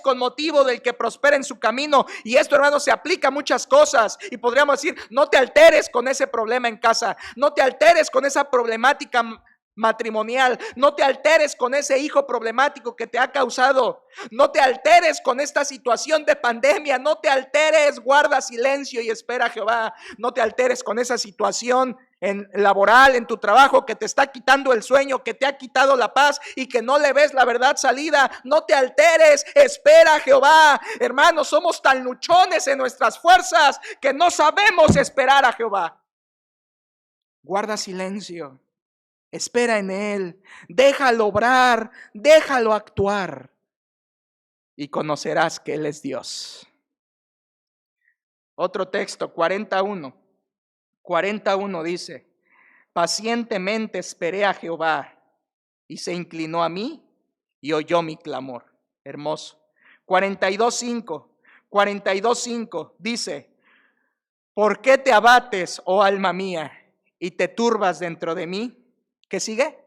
[SPEAKER 1] con motivo del que prospera en su camino. Y esto, hermano, se aplica a muchas cosas. Y podríamos decir: no te alteres con ese problema en casa. No te alteres con esa problemática matrimonial. No te alteres con ese hijo problemático que te ha causado. No te alteres con esta situación de pandemia. No te alteres, guarda silencio y espera a Jehová. No te alteres con esa situación en laboral, en tu trabajo, que te está quitando el sueño, que te ha quitado la paz y que no le ves la verdad salida. No te alteres, espera a Jehová. Hermanos, somos tan luchones en nuestras fuerzas que no sabemos esperar a Jehová. Guarda silencio. Espera en él, déjalo obrar, déjalo actuar y conocerás que él es Dios. Otro texto, 41 dice: pacientemente esperé a Jehová y se inclinó a mí y oyó mi clamor. Hermoso. 42:5 dice: ¿por qué te abates, oh alma mía, y te turbas dentro de mí? ¿Qué sigue?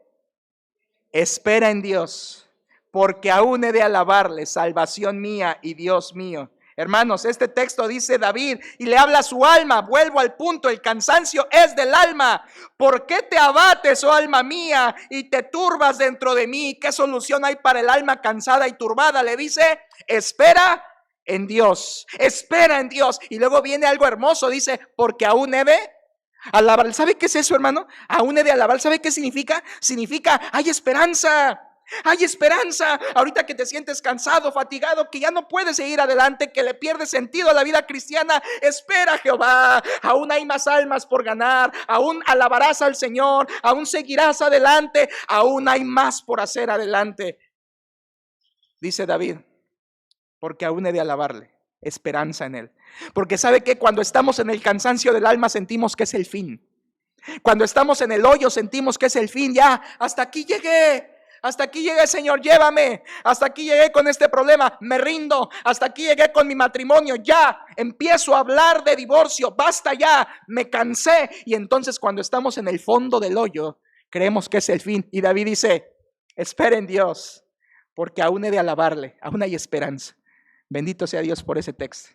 [SPEAKER 1] Espera en Dios, porque aún he de alabarle, salvación mía y Dios mío. Hermanos, este texto dice David y le habla a su alma. Vuelvo al punto, el cansancio es del alma. ¿Por qué te abates, oh alma mía, y te turbas dentro de mí? ¿Qué solución hay para el alma cansada y turbada? Le dice: espera en Dios, espera en Dios. Y luego viene algo hermoso, dice: porque aún he de alabar. ¿Sabe qué es eso, hermano? Aún he de alabar. ¿Sabe qué significa? Significa: hay esperanza. Hay esperanza. Ahorita que te sientes cansado, fatigado, que ya no puedes seguir adelante, que le pierdes sentido a la vida cristiana, espera a Jehová. Aún hay más almas por ganar. Aún alabarás al Señor. Aún seguirás adelante. Aún hay más por hacer adelante. Dice David: porque aún he de alabarle. Esperanza en él. Porque sabe que cuando estamos en el cansancio del alma sentimos que es el fin. Cuando estamos en el hoyo sentimos que es el fin. Ya, hasta aquí llegué. Hasta aquí llegué, Señor, llévame. Hasta aquí llegué con este problema, me rindo. Hasta aquí llegué con mi matrimonio, ya empiezo a hablar de divorcio. Basta ya, me cansé. Y entonces cuando estamos en el fondo del hoyo creemos que es el fin. Y David dice: espera en Dios, porque aún he de alabarle. Aún hay esperanza. Bendito sea Dios por ese texto.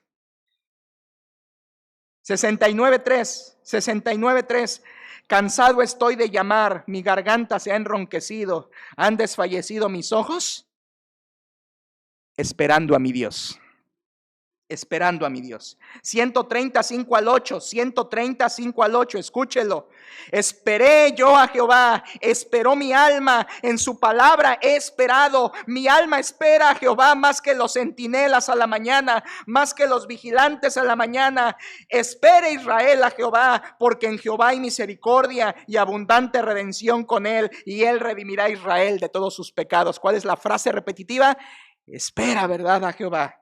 [SPEAKER 1] 69:3. Cansado estoy de llamar, mi garganta se ha enronquecido, han desfallecido mis ojos, esperando a mi Dios. esperando a mi Dios. 135 al 8, 135 al 8, escúchelo. Esperé yo a Jehová, esperó mi alma, en su palabra he esperado. Mi alma espera a Jehová más que los centinelas a la mañana, más que los vigilantes a la mañana. Espere Israel a Jehová, porque en Jehová hay misericordia y abundante redención con él, y él redimirá a Israel de todos sus pecados. ¿Cuál es la frase repetitiva? Espera, ¿verdad?, a Jehová.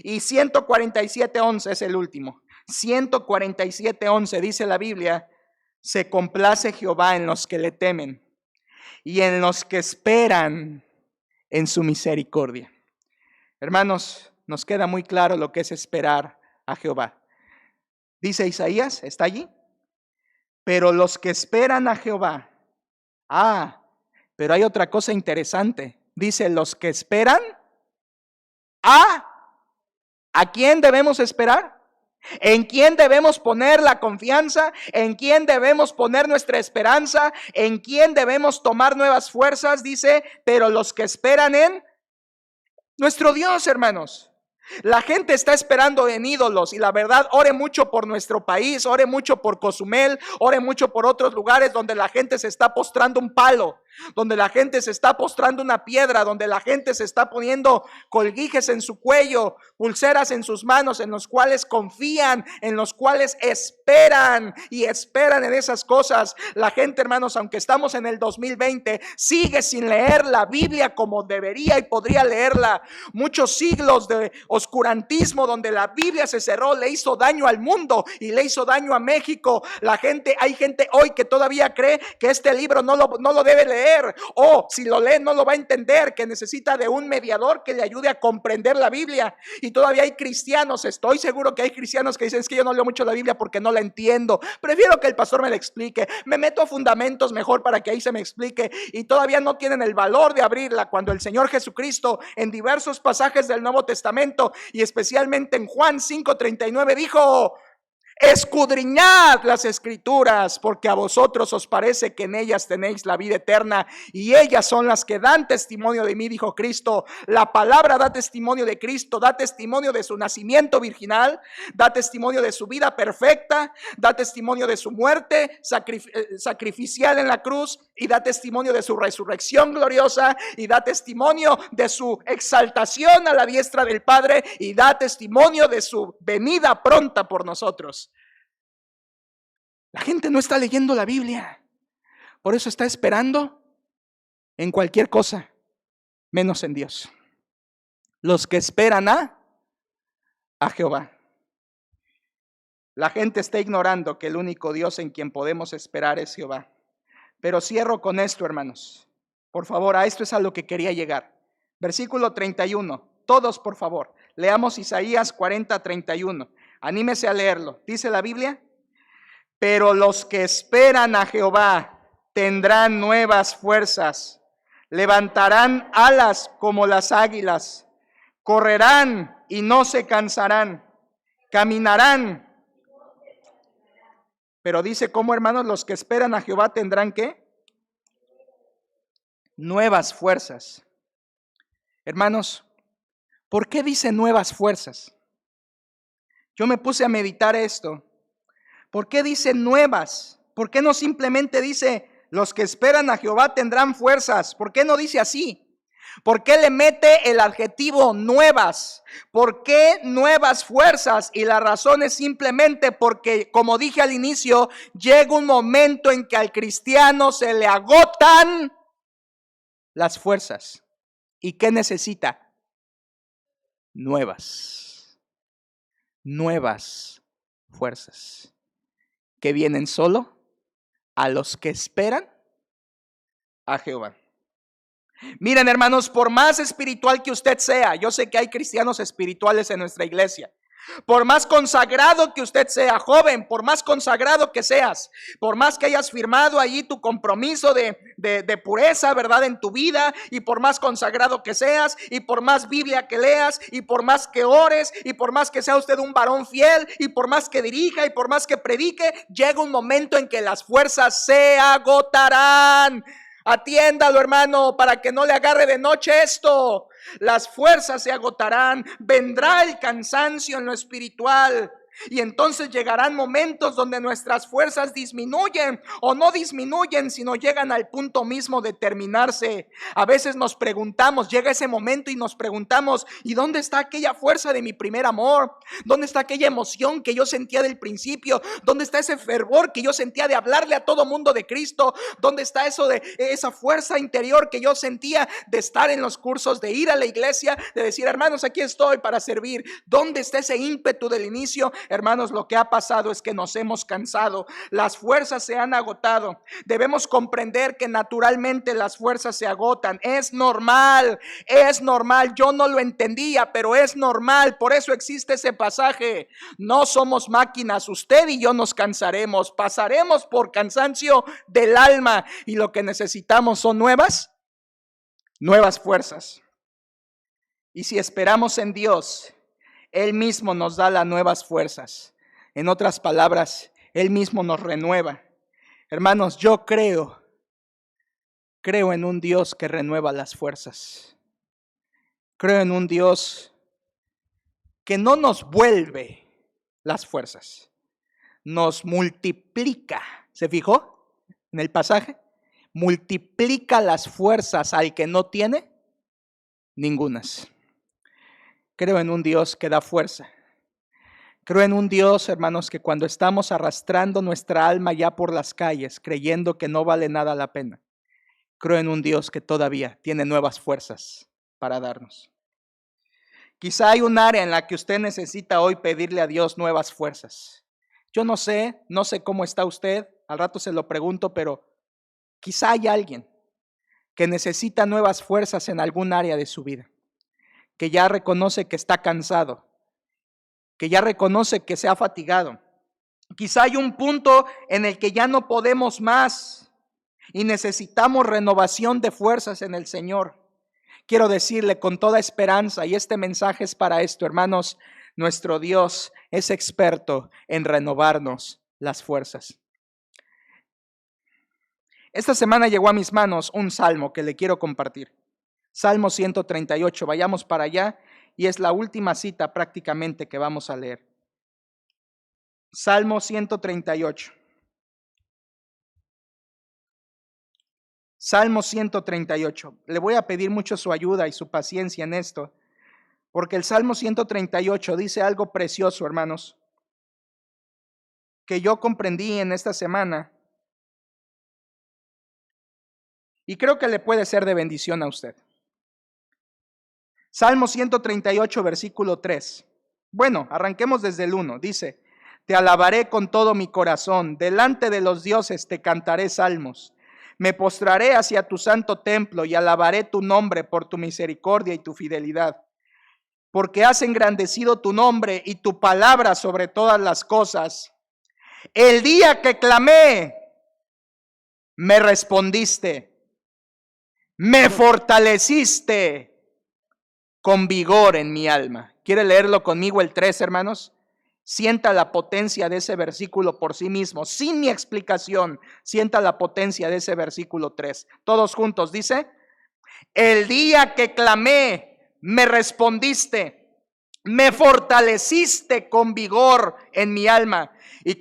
[SPEAKER 1] Y 147:11 es el último. 147:11 dice la Biblia: se complace Jehová en los que le temen y en los que esperan en su misericordia. Hermanos, nos queda muy claro lo que es esperar a Jehová. Dice Isaías, está allí: pero los que esperan a Jehová. Pero hay otra cosa interesante. Dice: los que esperan ¿a quién debemos esperar? ¿En quién debemos poner la confianza? ¿En quién debemos poner nuestra esperanza? ¿En quién debemos tomar nuevas fuerzas? Dice: pero los que esperan en nuestro Dios, hermanos. La gente está esperando en ídolos, y la verdad, ore mucho por nuestro país, ore mucho por Cozumel, ore mucho por otros lugares donde la gente se está postrando un palo, donde la gente se está postrando una piedra, donde la gente se está poniendo colguijes en su cuello, pulseras en sus manos, en los cuales confían, en los cuales esperan y esperan en esas cosas. La gente, hermanos, aunque estamos en el 2020, sigue sin leer la Biblia como debería y podría leerla. Muchos siglos de oscurantismo donde la Biblia se cerró le hizo daño al mundo y le hizo daño a México. Hay gente hoy que todavía cree que este libro no lo debe leer, o si lo lee no lo va a entender, que necesita de un mediador que le ayude a comprender la Biblia. Y todavía hay cristianos, estoy seguro que hay cristianos que dicen: es que yo no leo mucho la Biblia porque no la entiendo, prefiero que el pastor me la explique, me meto a fundamentos mejor para que ahí se me explique. Y todavía no tienen el valor de abrirla, cuando el Señor Jesucristo en diversos pasajes del Nuevo Testamento, y especialmente en Juan 5:39, dijo: escudriñad las escrituras, porque a vosotros os parece que en ellas tenéis la vida eterna, y ellas son las que dan testimonio de mí, dijo Cristo. La palabra da testimonio de Cristo, da testimonio de su nacimiento virginal, da testimonio de su vida perfecta, da testimonio de su muerte sacrificial en la cruz, y da testimonio de su resurrección gloriosa, y da testimonio de su exaltación a la diestra del Padre, y da testimonio de su venida pronta por nosotros. La gente no está leyendo la Biblia, por eso está esperando en cualquier cosa, menos en Dios. Los que esperan a Jehová. La gente está ignorando que el único Dios en quien podemos esperar es Jehová. Pero cierro con esto, hermanos. Por favor, a esto es a lo que quería llegar. Versículo 31. Todos, por favor, leamos Isaías 40:31. Anímese a leerlo. Dice la Biblia: pero los que esperan a Jehová tendrán nuevas fuerzas, levantarán alas como las águilas, correrán y no se cansarán, caminarán. Pero dice, ¿cómo, hermanos? Los que esperan a Jehová tendrán ¿qué? Nuevas fuerzas. Hermanos, ¿por qué dice nuevas fuerzas? Yo me puse a meditar esto. ¿Por qué dice nuevas? ¿Por qué no simplemente dice los que esperan a Jehová tendrán fuerzas? ¿Por qué no dice así? ¿Por qué le mete el adjetivo nuevas? ¿Por qué nuevas fuerzas? Y la razón es simplemente porque, como dije al inicio, llega un momento en que al cristiano se le agotan las fuerzas. ¿Y qué necesita? Nuevas fuerzas que vienen solo a los que esperan a Jehová. Miren, hermanos, por más espiritual que usted sea, yo sé que hay cristianos espirituales en nuestra iglesia. Por más consagrado que usted sea, joven, por más consagrado que seas, por más que hayas firmado allí tu compromiso de pureza, ¿verdad?, en tu vida, y por más consagrado que seas, y por más Biblia que leas, y por más que ores, y por más que sea usted un varón fiel, y por más que dirija, y por más que predique, llega un momento en que las fuerzas se agotarán. Atiéndalo, hermano, para que no le agarre de noche esto. las fuerzas se agotarán, vendrá el cansancio en lo espiritual. Y entonces llegarán momentos donde nuestras fuerzas disminuyen o no disminuyen, sino llegan al punto mismo de terminarse. A veces nos preguntamos, llega ese momento y nos preguntamos, ¿y dónde está aquella fuerza de mi primer amor? ¿Dónde está aquella emoción que yo sentía del principio? ¿Dónde está ese fervor que yo sentía de hablarle a todo mundo de Cristo? ¿Dónde está eso de esa fuerza interior que yo sentía de estar en los cursos, de ir a la iglesia, de decir, hermanos, aquí estoy para servir? ¿Dónde está ese ímpetu del inicio? Hermanos, lo que ha pasado es que nos hemos cansado, las fuerzas se han agotado. Debemos comprender que naturalmente las fuerzas se agotan. Es normal. Yo no lo entendía, pero es normal. Por eso existe ese pasaje. No somos máquinas, usted y yo nos cansaremos, pasaremos por cansancio del alma, y lo que necesitamos son nuevas fuerzas. Y si esperamos en Dios, Él mismo nos da las nuevas fuerzas. En otras palabras, Él mismo nos renueva. Hermanos, yo creo en un Dios que renueva las fuerzas. Creo en un Dios que no nos vuelve las fuerzas, nos multiplica. ¿Se fijó en el pasaje? Multiplica las fuerzas al que no tiene ningunas. Creo en un Dios que da fuerza. Creo en un Dios, hermanos, que cuando estamos arrastrando nuestra alma ya por las calles, creyendo que no vale nada la pena, creo en un Dios que todavía tiene nuevas fuerzas para darnos. Quizá hay un área en la que usted necesita hoy pedirle a Dios nuevas fuerzas. Yo no sé cómo está usted, al rato se lo pregunto, pero quizá hay alguien que necesita nuevas fuerzas en algún área de su vida, que ya reconoce que está cansado, que ya reconoce que se ha fatigado. Quizá hay un punto en el que ya no podemos más y necesitamos renovación de fuerzas en el Señor. Quiero decirle con toda esperanza, y este mensaje es para esto, hermanos, nuestro Dios es experto en renovarnos las fuerzas. Esta semana llegó a mis manos un salmo que le quiero compartir. Salmo 138, vayamos para allá, y es la última cita prácticamente que vamos a leer. Salmo 138. Salmo 138. Le voy a pedir mucho su ayuda y su paciencia en esto, porque el Salmo 138 dice algo precioso, hermanos, que yo comprendí en esta semana y creo que le puede ser de bendición a usted. Salmo 138, versículo 3. Bueno, arranquemos desde el 1. Dice, te alabaré con todo mi corazón, delante de los dioses te cantaré salmos. Me postraré hacia tu santo templo y alabaré tu nombre por tu misericordia y tu fidelidad. Porque has engrandecido tu nombre y tu palabra sobre todas las cosas. El día que clamé, me respondiste. Me fortaleciste con vigor en mi alma. ¿Quiere leerlo conmigo el 3, hermanos? Sienta la potencia de ese versículo por sí mismo, sin mi explicación. Sienta la potencia de ese versículo 3. Todos juntos, dice, el día que clamé, me respondiste, me fortaleciste con vigor en mi alma. Y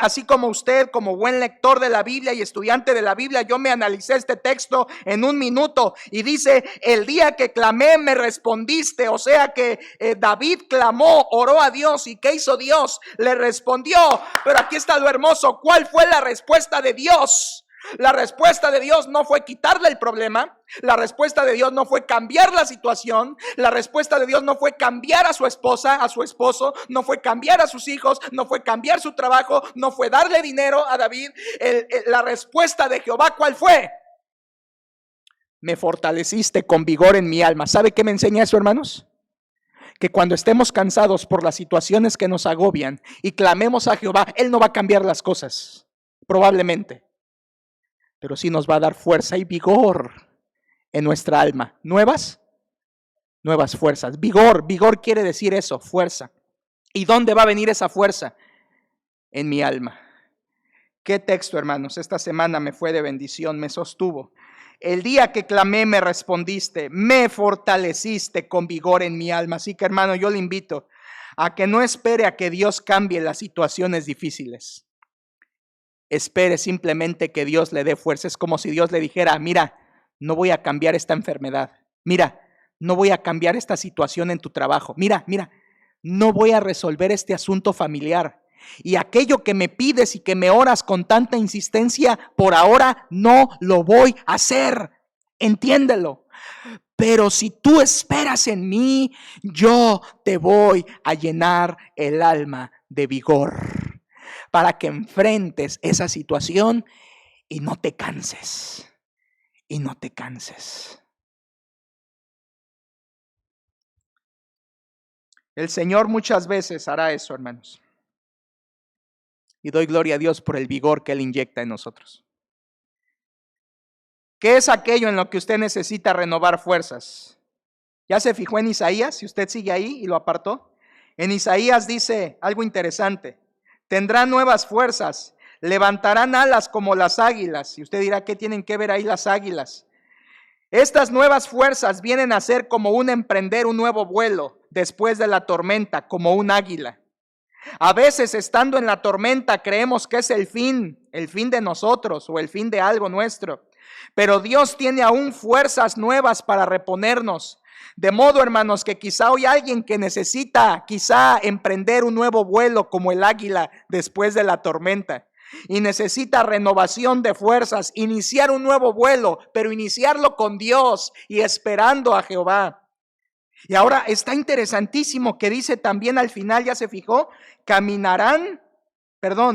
[SPEAKER 1] así como usted, como buen lector de la Biblia y estudiante de la Biblia, yo me analicé este texto en un minuto y dice, el día que clamé me respondiste. O sea que David clamó, oró a Dios, y ¿qué hizo Dios? Le respondió. Pero aquí está lo hermoso, ¿cuál fue la respuesta de Dios? La respuesta de Dios no fue quitarle el problema. La respuesta de Dios no fue cambiar la situación. La respuesta de Dios no fue cambiar a su esposa, a su esposo. No fue cambiar a sus hijos. No fue cambiar su trabajo. No fue darle dinero a David. La respuesta de Jehová, ¿cuál fue? Me fortaleciste con vigor en mi alma. ¿Sabe qué me enseña eso, hermanos? Que cuando estemos cansados por las situaciones que nos agobian y clamemos a Jehová, Él no va a cambiar las cosas, probablemente, pero sí nos va a dar fuerza y vigor en nuestra alma. Nuevas fuerzas. Vigor quiere decir eso, fuerza. ¿Y dónde va a venir esa fuerza? En mi alma. Qué texto, hermanos. Esta semana me fue de bendición, me sostuvo. El día que clamé me respondiste, me fortaleciste con vigor en mi alma. Así que, hermano, yo le invito a que no espere a que Dios cambie las situaciones difíciles. Espere simplemente que Dios le dé fuerza. Es como si Dios le dijera, mira, no voy a cambiar esta enfermedad. Mira, no voy a cambiar esta situación en tu trabajo. Mira, no voy a resolver este asunto familiar. Y aquello que me pides y que me oras con tanta insistencia, por ahora no lo voy a hacer. Entiéndelo. Pero si tú esperas en mí, yo te voy a llenar el alma de vigor para que enfrentes esa situación y no te canses. Y no te canses. El Señor muchas veces hará eso, hermanos. Y doy gloria a Dios por el vigor que Él inyecta en nosotros. ¿Qué es aquello en lo que usted necesita renovar fuerzas? ¿Ya se fijó en Isaías? Si usted sigue ahí y lo apartó. En Isaías dice algo interesante. Tendrán nuevas fuerzas, levantarán alas como las águilas. Y usted dirá, ¿qué tienen que ver ahí las águilas? Estas nuevas fuerzas vienen a ser como un emprender un nuevo vuelo después de la tormenta, como un águila. A veces estando en la tormenta creemos que es el fin de nosotros o el fin de algo nuestro. Pero Dios tiene aún fuerzas nuevas para reponernos. De modo, hermanos, que quizá hoy alguien que necesita emprender un nuevo vuelo como el águila después de la tormenta. Y necesita renovación de fuerzas, iniciar un nuevo vuelo, pero iniciarlo con Dios y esperando a Jehová. Y ahora está interesantísimo que dice también al final, ¿ya se fijó?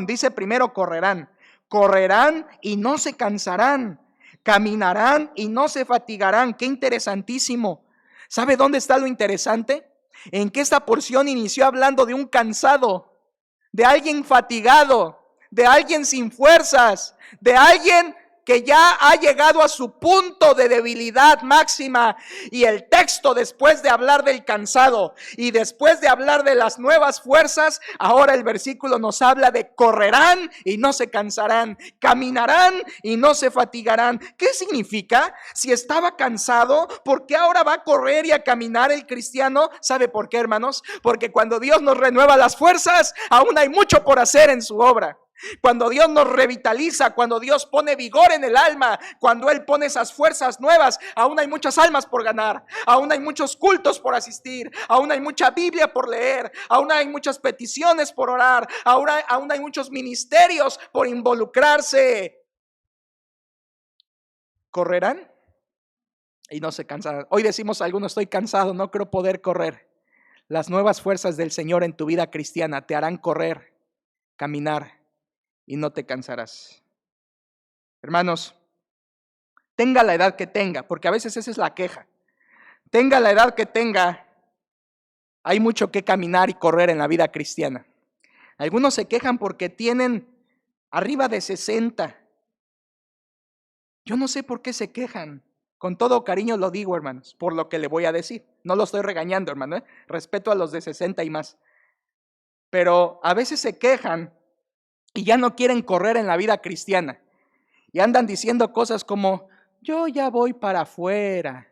[SPEAKER 1] Dice primero correrán y no se cansarán, caminarán y no se fatigarán. Qué interesantísimo. ¿Sabe dónde está lo interesante? En que esta porción inició hablando de un cansado, de alguien fatigado, de alguien sin fuerzas, de alguien que ya ha llegado a su punto de debilidad máxima. Y el texto, después de hablar del cansado y después de hablar de las nuevas fuerzas, ahora el versículo nos habla de correrán y no se cansarán, caminarán y no se fatigarán. ¿Qué significa? Si estaba cansado, ¿por qué ahora va a correr y a caminar el cristiano? ¿Sabe por qué, hermanos? Porque cuando Dios nos renueva las fuerzas, aún hay mucho por hacer en su obra. Cuando Dios nos revitaliza, cuando Dios pone vigor en el alma, cuando Él pone esas fuerzas nuevas, aún hay muchas almas por ganar, aún hay muchos cultos por asistir, aún hay mucha Biblia por leer, aún hay muchas peticiones por orar, aún hay muchos ministerios por involucrarse. Correrán y no se cansarán. Hoy decimos algunos, estoy cansado, no creo poder correr. Las nuevas fuerzas del Señor en tu vida cristiana te harán correr, caminar y no te cansarás. Hermanos, tenga la edad que tenga, porque a veces esa es la queja. Tenga la edad que tenga, hay mucho que caminar y correr en la vida cristiana. Algunos se quejan porque tienen arriba de 60. Yo no sé por qué se quejan. Con todo cariño lo digo, hermanos, por lo que le voy a decir. No lo estoy regañando, hermano, respeto a los de 60 y más. Pero a veces se quejan y ya no quieren correr en la vida cristiana. Y andan diciendo cosas como, yo ya voy para afuera,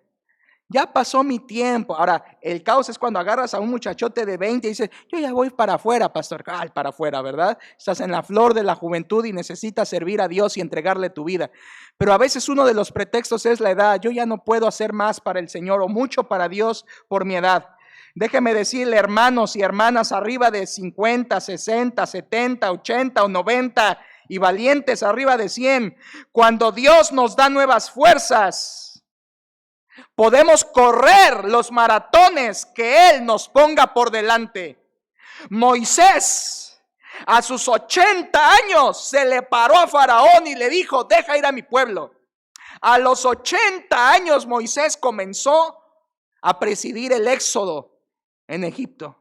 [SPEAKER 1] ya pasó mi tiempo. Ahora, el caos es cuando agarras a un muchachote de 20 y dices, yo ya voy para afuera, pastor. Para afuera, ¿verdad? Estás en la flor de la juventud y necesitas servir a Dios y entregarle tu vida. Pero a veces uno de los pretextos es la edad. Yo ya no puedo hacer más para el Señor o mucho para Dios por mi edad. Déjeme decirle, hermanos y hermanas arriba de 50, 60, 70, 80 o 90 y valientes arriba de 100, cuando Dios nos da nuevas fuerzas, podemos correr los maratones que Él nos ponga por delante. Moisés, a sus 80 años, se le paró a Faraón y le dijo, deja ir a mi pueblo. A los 80 años Moisés comenzó a presidir el éxodo en Egipto.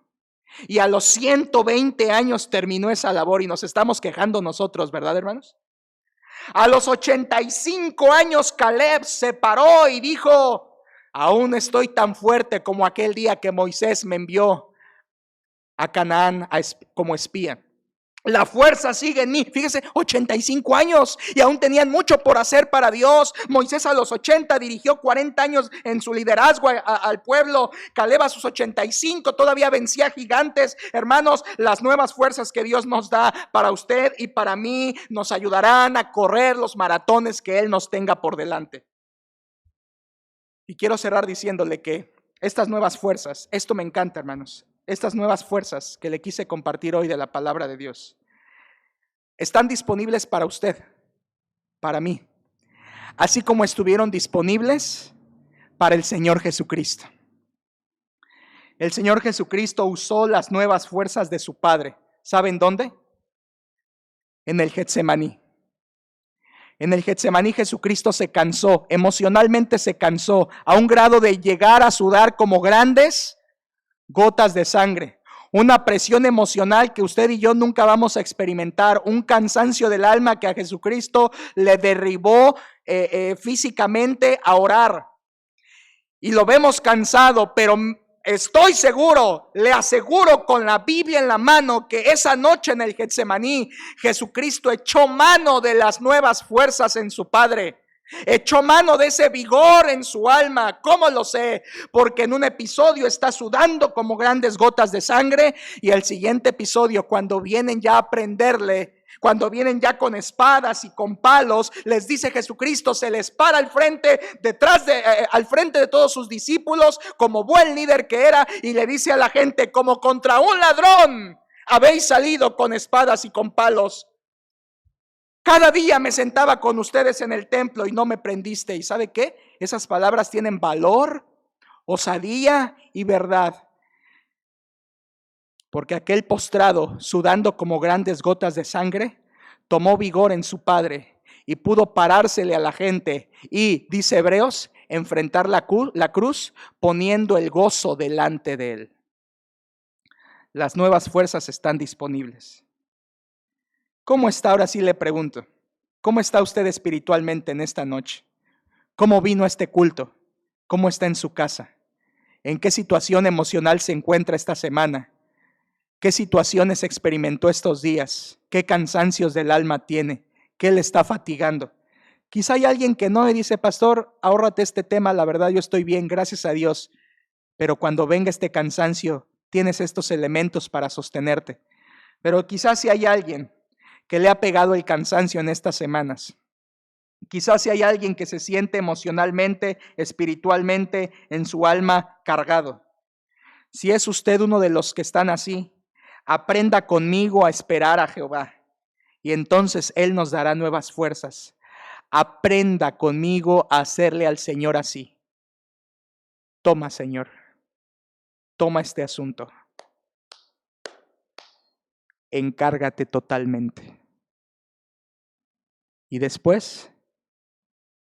[SPEAKER 1] Y a los 120 años terminó esa labor y nos estamos quejando nosotros, ¿verdad, hermanos? A los 85 años Caleb se paró y dijo, aún estoy tan fuerte como aquel día que Moisés me envió a Canaán como espía. La fuerza sigue en mí. Fíjese, 85 años y aún tenían mucho por hacer para Dios. Moisés a los 80 dirigió 40 años en su liderazgo al pueblo. Caleb a sus 85 todavía vencía gigantes. Hermanos, las nuevas fuerzas que Dios nos da para usted y para mí nos ayudarán a correr los maratones que Él nos tenga por delante. Y quiero cerrar diciéndole que estas nuevas fuerzas, esto me encanta, hermanos, estas nuevas fuerzas que le quise compartir hoy de la palabra de Dios, están disponibles para usted, para mí, así como estuvieron disponibles para el Señor Jesucristo. El Señor Jesucristo usó las nuevas fuerzas de su Padre. ¿Saben dónde? En el Getsemaní. En el Getsemaní Jesucristo se cansó, emocionalmente se cansó, a un grado de llegar a sudar como grandes gotas de sangre. Una presión emocional que usted y yo nunca vamos a experimentar, un cansancio del alma que a Jesucristo le derribó físicamente a orar. Y lo vemos cansado, pero estoy seguro, le aseguro con la Biblia en la mano que esa noche en el Getsemaní, Jesucristo echó mano de las nuevas fuerzas en su Padre. Echó mano de ese vigor en su alma. ¿Cómo lo sé? Porque en un episodio está sudando como grandes gotas de sangre y el siguiente episodio, cuando vienen ya a prenderle, cuando vienen ya con espadas y con palos, les dice Jesucristo, se les para al frente, al frente de todos sus discípulos, como buen líder que era, y le dice a la gente, como contra un ladrón habéis salido con espadas y con palos. Cada día me sentaba con ustedes en el templo y no me prendiste. ¿Y sabe qué? Esas palabras tienen valor, osadía y verdad. Porque aquel postrado, sudando como grandes gotas de sangre, tomó vigor en su Padre y pudo parársele a la gente y, dice Hebreos, enfrentar la cruz poniendo el gozo delante de él. Las nuevas fuerzas están disponibles. ¿Cómo está? Ahora sí le pregunto, ¿cómo está usted espiritualmente en esta noche? ¿Cómo vino a este culto? ¿Cómo está en su casa? ¿En qué situación emocional se encuentra esta semana? ¿Qué situaciones experimentó estos días? ¿Qué cansancios del alma tiene? ¿Qué le está fatigando? Quizá hay alguien que no y dice, pastor, ahórrate este tema, la verdad yo estoy bien, gracias a Dios. Pero cuando venga este cansancio, tienes estos elementos para sostenerte. Pero quizás si hay alguien que le ha pegado el cansancio en estas semanas. Quizás si hay alguien que se siente emocionalmente, espiritualmente, en su alma cargado. Si es usted uno de los que están así, aprenda conmigo a esperar a Jehová y entonces Él nos dará nuevas fuerzas. Aprenda conmigo a hacerle al Señor así. Toma, Señor, toma este asunto. Encárgate totalmente. Y después,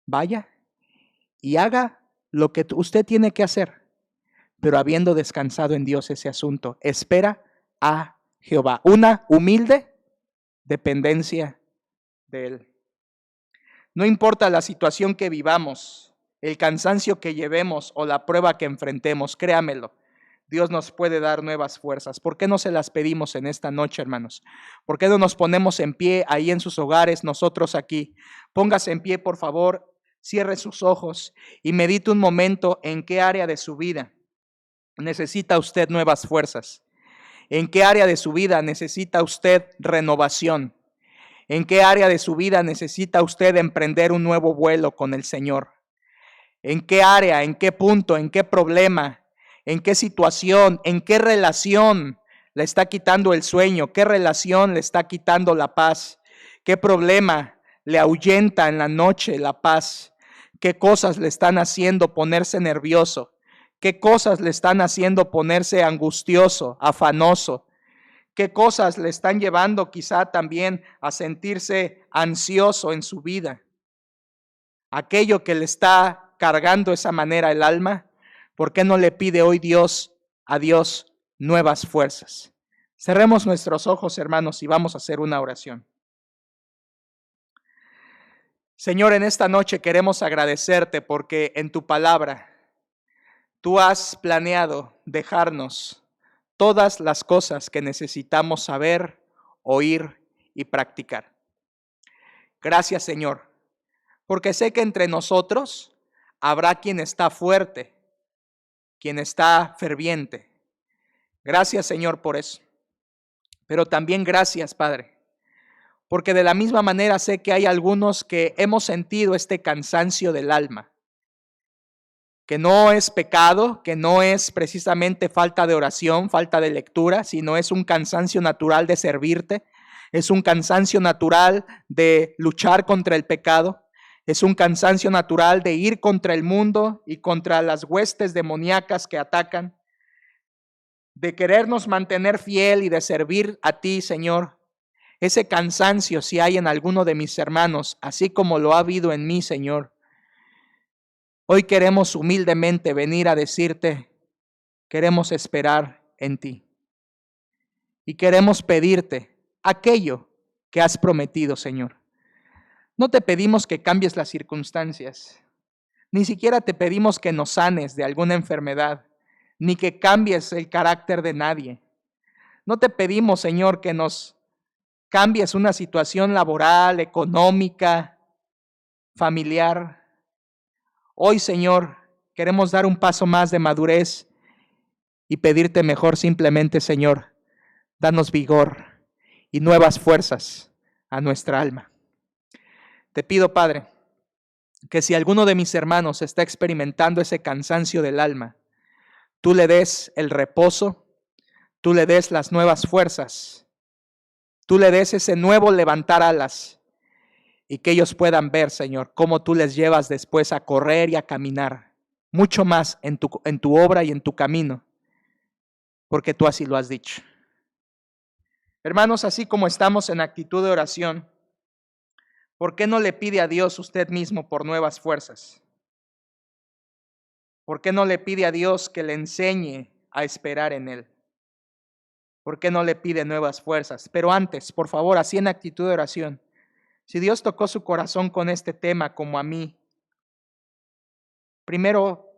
[SPEAKER 1] vaya y haga lo que usted tiene que hacer, pero habiendo descansado en Dios ese asunto, espera a Jehová. Una humilde dependencia de Él. No importa la situación que vivamos, el cansancio que llevemos o la prueba que enfrentemos, créamelo, Dios nos puede dar nuevas fuerzas. ¿Por qué no se las pedimos en esta noche, hermanos? ¿Por qué no nos ponemos en pie ahí en sus hogares, nosotros aquí? Póngase en pie, por favor, cierre sus ojos y medite un momento en qué área de su vida necesita usted nuevas fuerzas. ¿En qué área de su vida necesita usted renovación? ¿En qué área de su vida necesita usted emprender un nuevo vuelo con el Señor? ¿En qué área, en qué punto, en qué problema, en qué situación, en qué relación le está quitando el sueño? ¿Qué relación le está quitando la paz? ¿Qué problema le ahuyenta en la noche la paz? ¿Qué cosas le están haciendo ponerse nervioso? ¿Qué cosas le están haciendo ponerse angustioso, afanoso? ¿Qué cosas le están llevando quizá también a sentirse ansioso en su vida? Aquello que le está cargando de esa manera el alma, ¿por qué no le pide hoy a Dios nuevas fuerzas? Cerremos nuestros ojos, hermanos, y vamos a hacer una oración. Señor, en esta noche queremos agradecerte porque en tu palabra tú has planeado dejarnos todas las cosas que necesitamos saber oír y practicar. Gracias, Señor, porque sé que entre nosotros habrá quien está fuerte, quien está ferviente. Gracias, Señor, por eso. Pero también gracias, Padre, porque de la misma manera sé que hay algunos que hemos sentido este cansancio del alma, que no es pecado, que no es precisamente falta de oración, falta de lectura, sino es un cansancio natural de servirte, es un cansancio natural de luchar contra el pecado, es un cansancio natural de ir contra el mundo y contra las huestes demoníacas que atacan, de querernos mantener fiel y de servir a ti, Señor. Ese cansancio, si hay en alguno de mis hermanos, así como lo ha habido en mí, Señor, hoy queremos humildemente venir a decirte, queremos esperar en ti y queremos pedirte aquello que has prometido, Señor. No te pedimos que cambies las circunstancias, ni siquiera te pedimos que nos sanes de alguna enfermedad, ni que cambies el carácter de nadie. No te pedimos, Señor, que nos cambies una situación laboral, económica, familiar. Hoy, Señor, queremos dar un paso más de madurez y pedirte mejor simplemente, Señor, danos vigor y nuevas fuerzas a nuestra alma. Te pido, Padre, que si alguno de mis hermanos está experimentando ese cansancio del alma, tú le des el reposo, tú le des las nuevas fuerzas, tú le des ese nuevo levantar alas y que ellos puedan ver, Señor, cómo tú les llevas después a correr y a caminar mucho más en tu obra y en tu camino, porque tú así lo has dicho. Hermanos, así como estamos en actitud de oración, ¿por qué no le pide a Dios usted mismo por nuevas fuerzas? ¿Por qué no le pide a Dios que le enseñe a esperar en Él? ¿Por qué no le pide nuevas fuerzas? Pero antes, por favor, así en actitud de oración, si Dios tocó su corazón con este tema como a mí, primero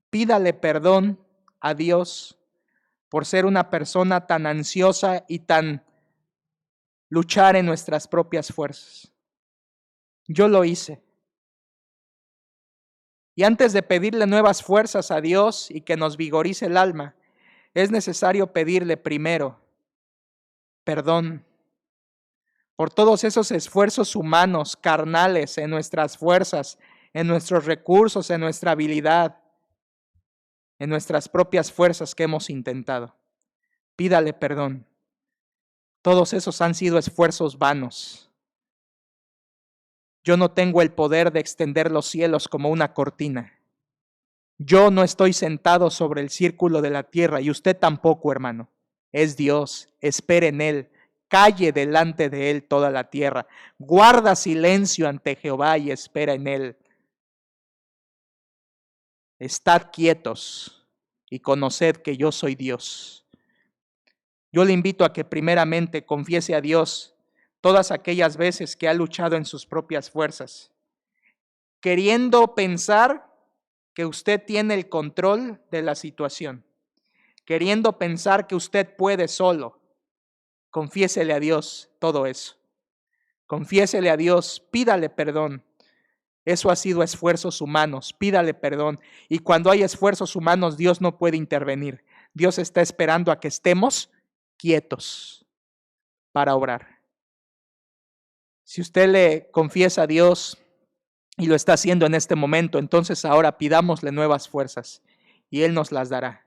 [SPEAKER 1] pídale perdón a Dios por ser una persona tan ansiosa y tan luchar en nuestras propias fuerzas. Yo lo hice. Y antes de pedirle nuevas fuerzas a Dios y que nos vigorice el alma, es necesario pedirle primero perdón por todos esos esfuerzos humanos, carnales, en nuestras fuerzas, en nuestros recursos, en nuestra habilidad, en nuestras propias fuerzas que hemos intentado. Pídale perdón. Todos esos han sido esfuerzos vanos. Yo no tengo el poder de extender los cielos como una cortina. Yo no estoy sentado sobre el círculo de la tierra y usted tampoco, hermano. Es Dios, espere en Él, calle delante de Él toda la tierra. Guarda silencio ante Jehová y espera en Él. Estad quietos y conoced que yo soy Dios. Yo le invito a que primeramente confiese a Dios todas aquellas veces que ha luchado en sus propias fuerzas, queriendo pensar que usted tiene el control de la situación, queriendo pensar que usted puede solo. Confiésele a Dios todo eso. Confiésele a Dios, pídale perdón. Eso ha sido esfuerzos humanos, pídale perdón. Y cuando hay esfuerzos humanos, Dios no puede intervenir. Dios está esperando a que estemos quietos para obrar. Si usted le confiesa a Dios y lo está haciendo en este momento, entonces ahora pidámosle nuevas fuerzas y Él nos las dará.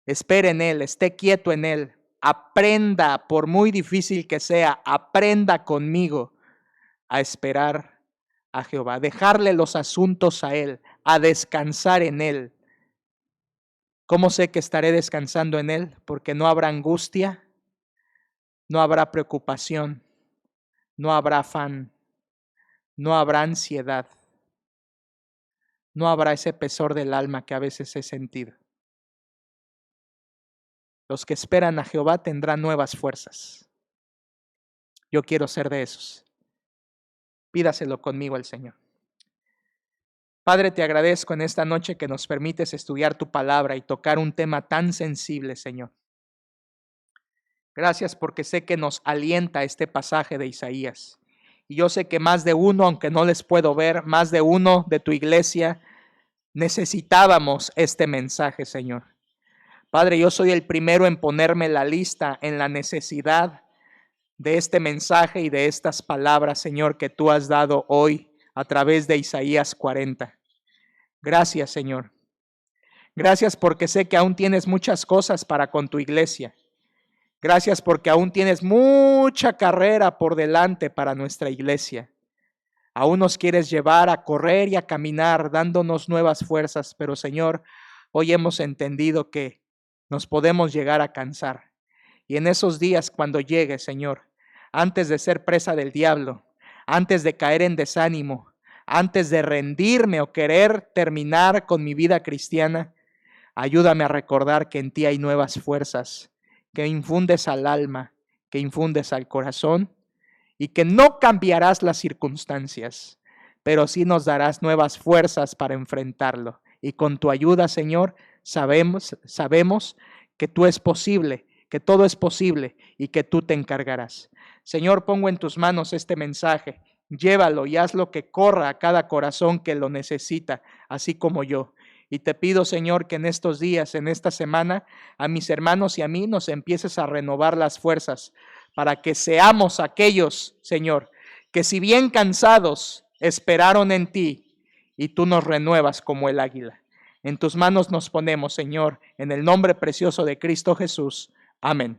[SPEAKER 1] Espere en Él, esté quieto en Él, aprenda, por muy difícil que sea, aprenda conmigo a esperar a Jehová, dejarle los asuntos a Él, a descansar en Él. ¿Cómo sé que estaré descansando en Él? Porque no habrá angustia, no habrá preocupación, no habrá afán, no habrá ansiedad, no habrá ese pesar del alma que a veces he sentido. Los que esperan a Jehová tendrán nuevas fuerzas. Yo quiero ser de esos. Pídaselo conmigo al Señor. Padre, te agradezco en esta noche que nos permites estudiar tu palabra y tocar un tema tan sensible, Señor. Gracias porque sé que nos alienta este pasaje de Isaías. Y yo sé que más de uno, aunque no les puedo ver, más de uno de tu iglesia, necesitábamos este mensaje, Señor. Padre, yo soy el primero en ponerme la lista en la necesidad de este mensaje y de estas palabras, Señor, que tú has dado hoy a través de Isaías 40. Gracias, Señor. Gracias porque sé que aún tienes muchas cosas para con tu iglesia. Gracias porque aún tienes mucha carrera por delante para nuestra iglesia. Aún nos quieres llevar a correr y a caminar, dándonos nuevas fuerzas, pero Señor, hoy hemos entendido que nos podemos llegar a cansar. Y en esos días cuando llegue, Señor, antes de ser presa del diablo, antes de caer en desánimo, antes de rendirme o querer terminar con mi vida cristiana, ayúdame a recordar que en ti hay nuevas fuerzas, que infundes al alma, que infundes al corazón y que no cambiarás las circunstancias, pero sí nos darás nuevas fuerzas para enfrentarlo. Y con tu ayuda, Señor, sabemos que tú es posible, que todo es posible y que tú te encargarás. Señor, pongo en tus manos este mensaje. Llévalo y hazlo que corra a cada corazón que lo necesita, así como yo. Y te pido, Señor, que en estos días, en esta semana, a mis hermanos y a mí nos empieces a renovar las fuerzas para que seamos aquellos, Señor, que si bien cansados, esperaron en ti y tú nos renuevas como el águila. En tus manos nos ponemos, Señor, en el nombre precioso de Cristo Jesús. Amén.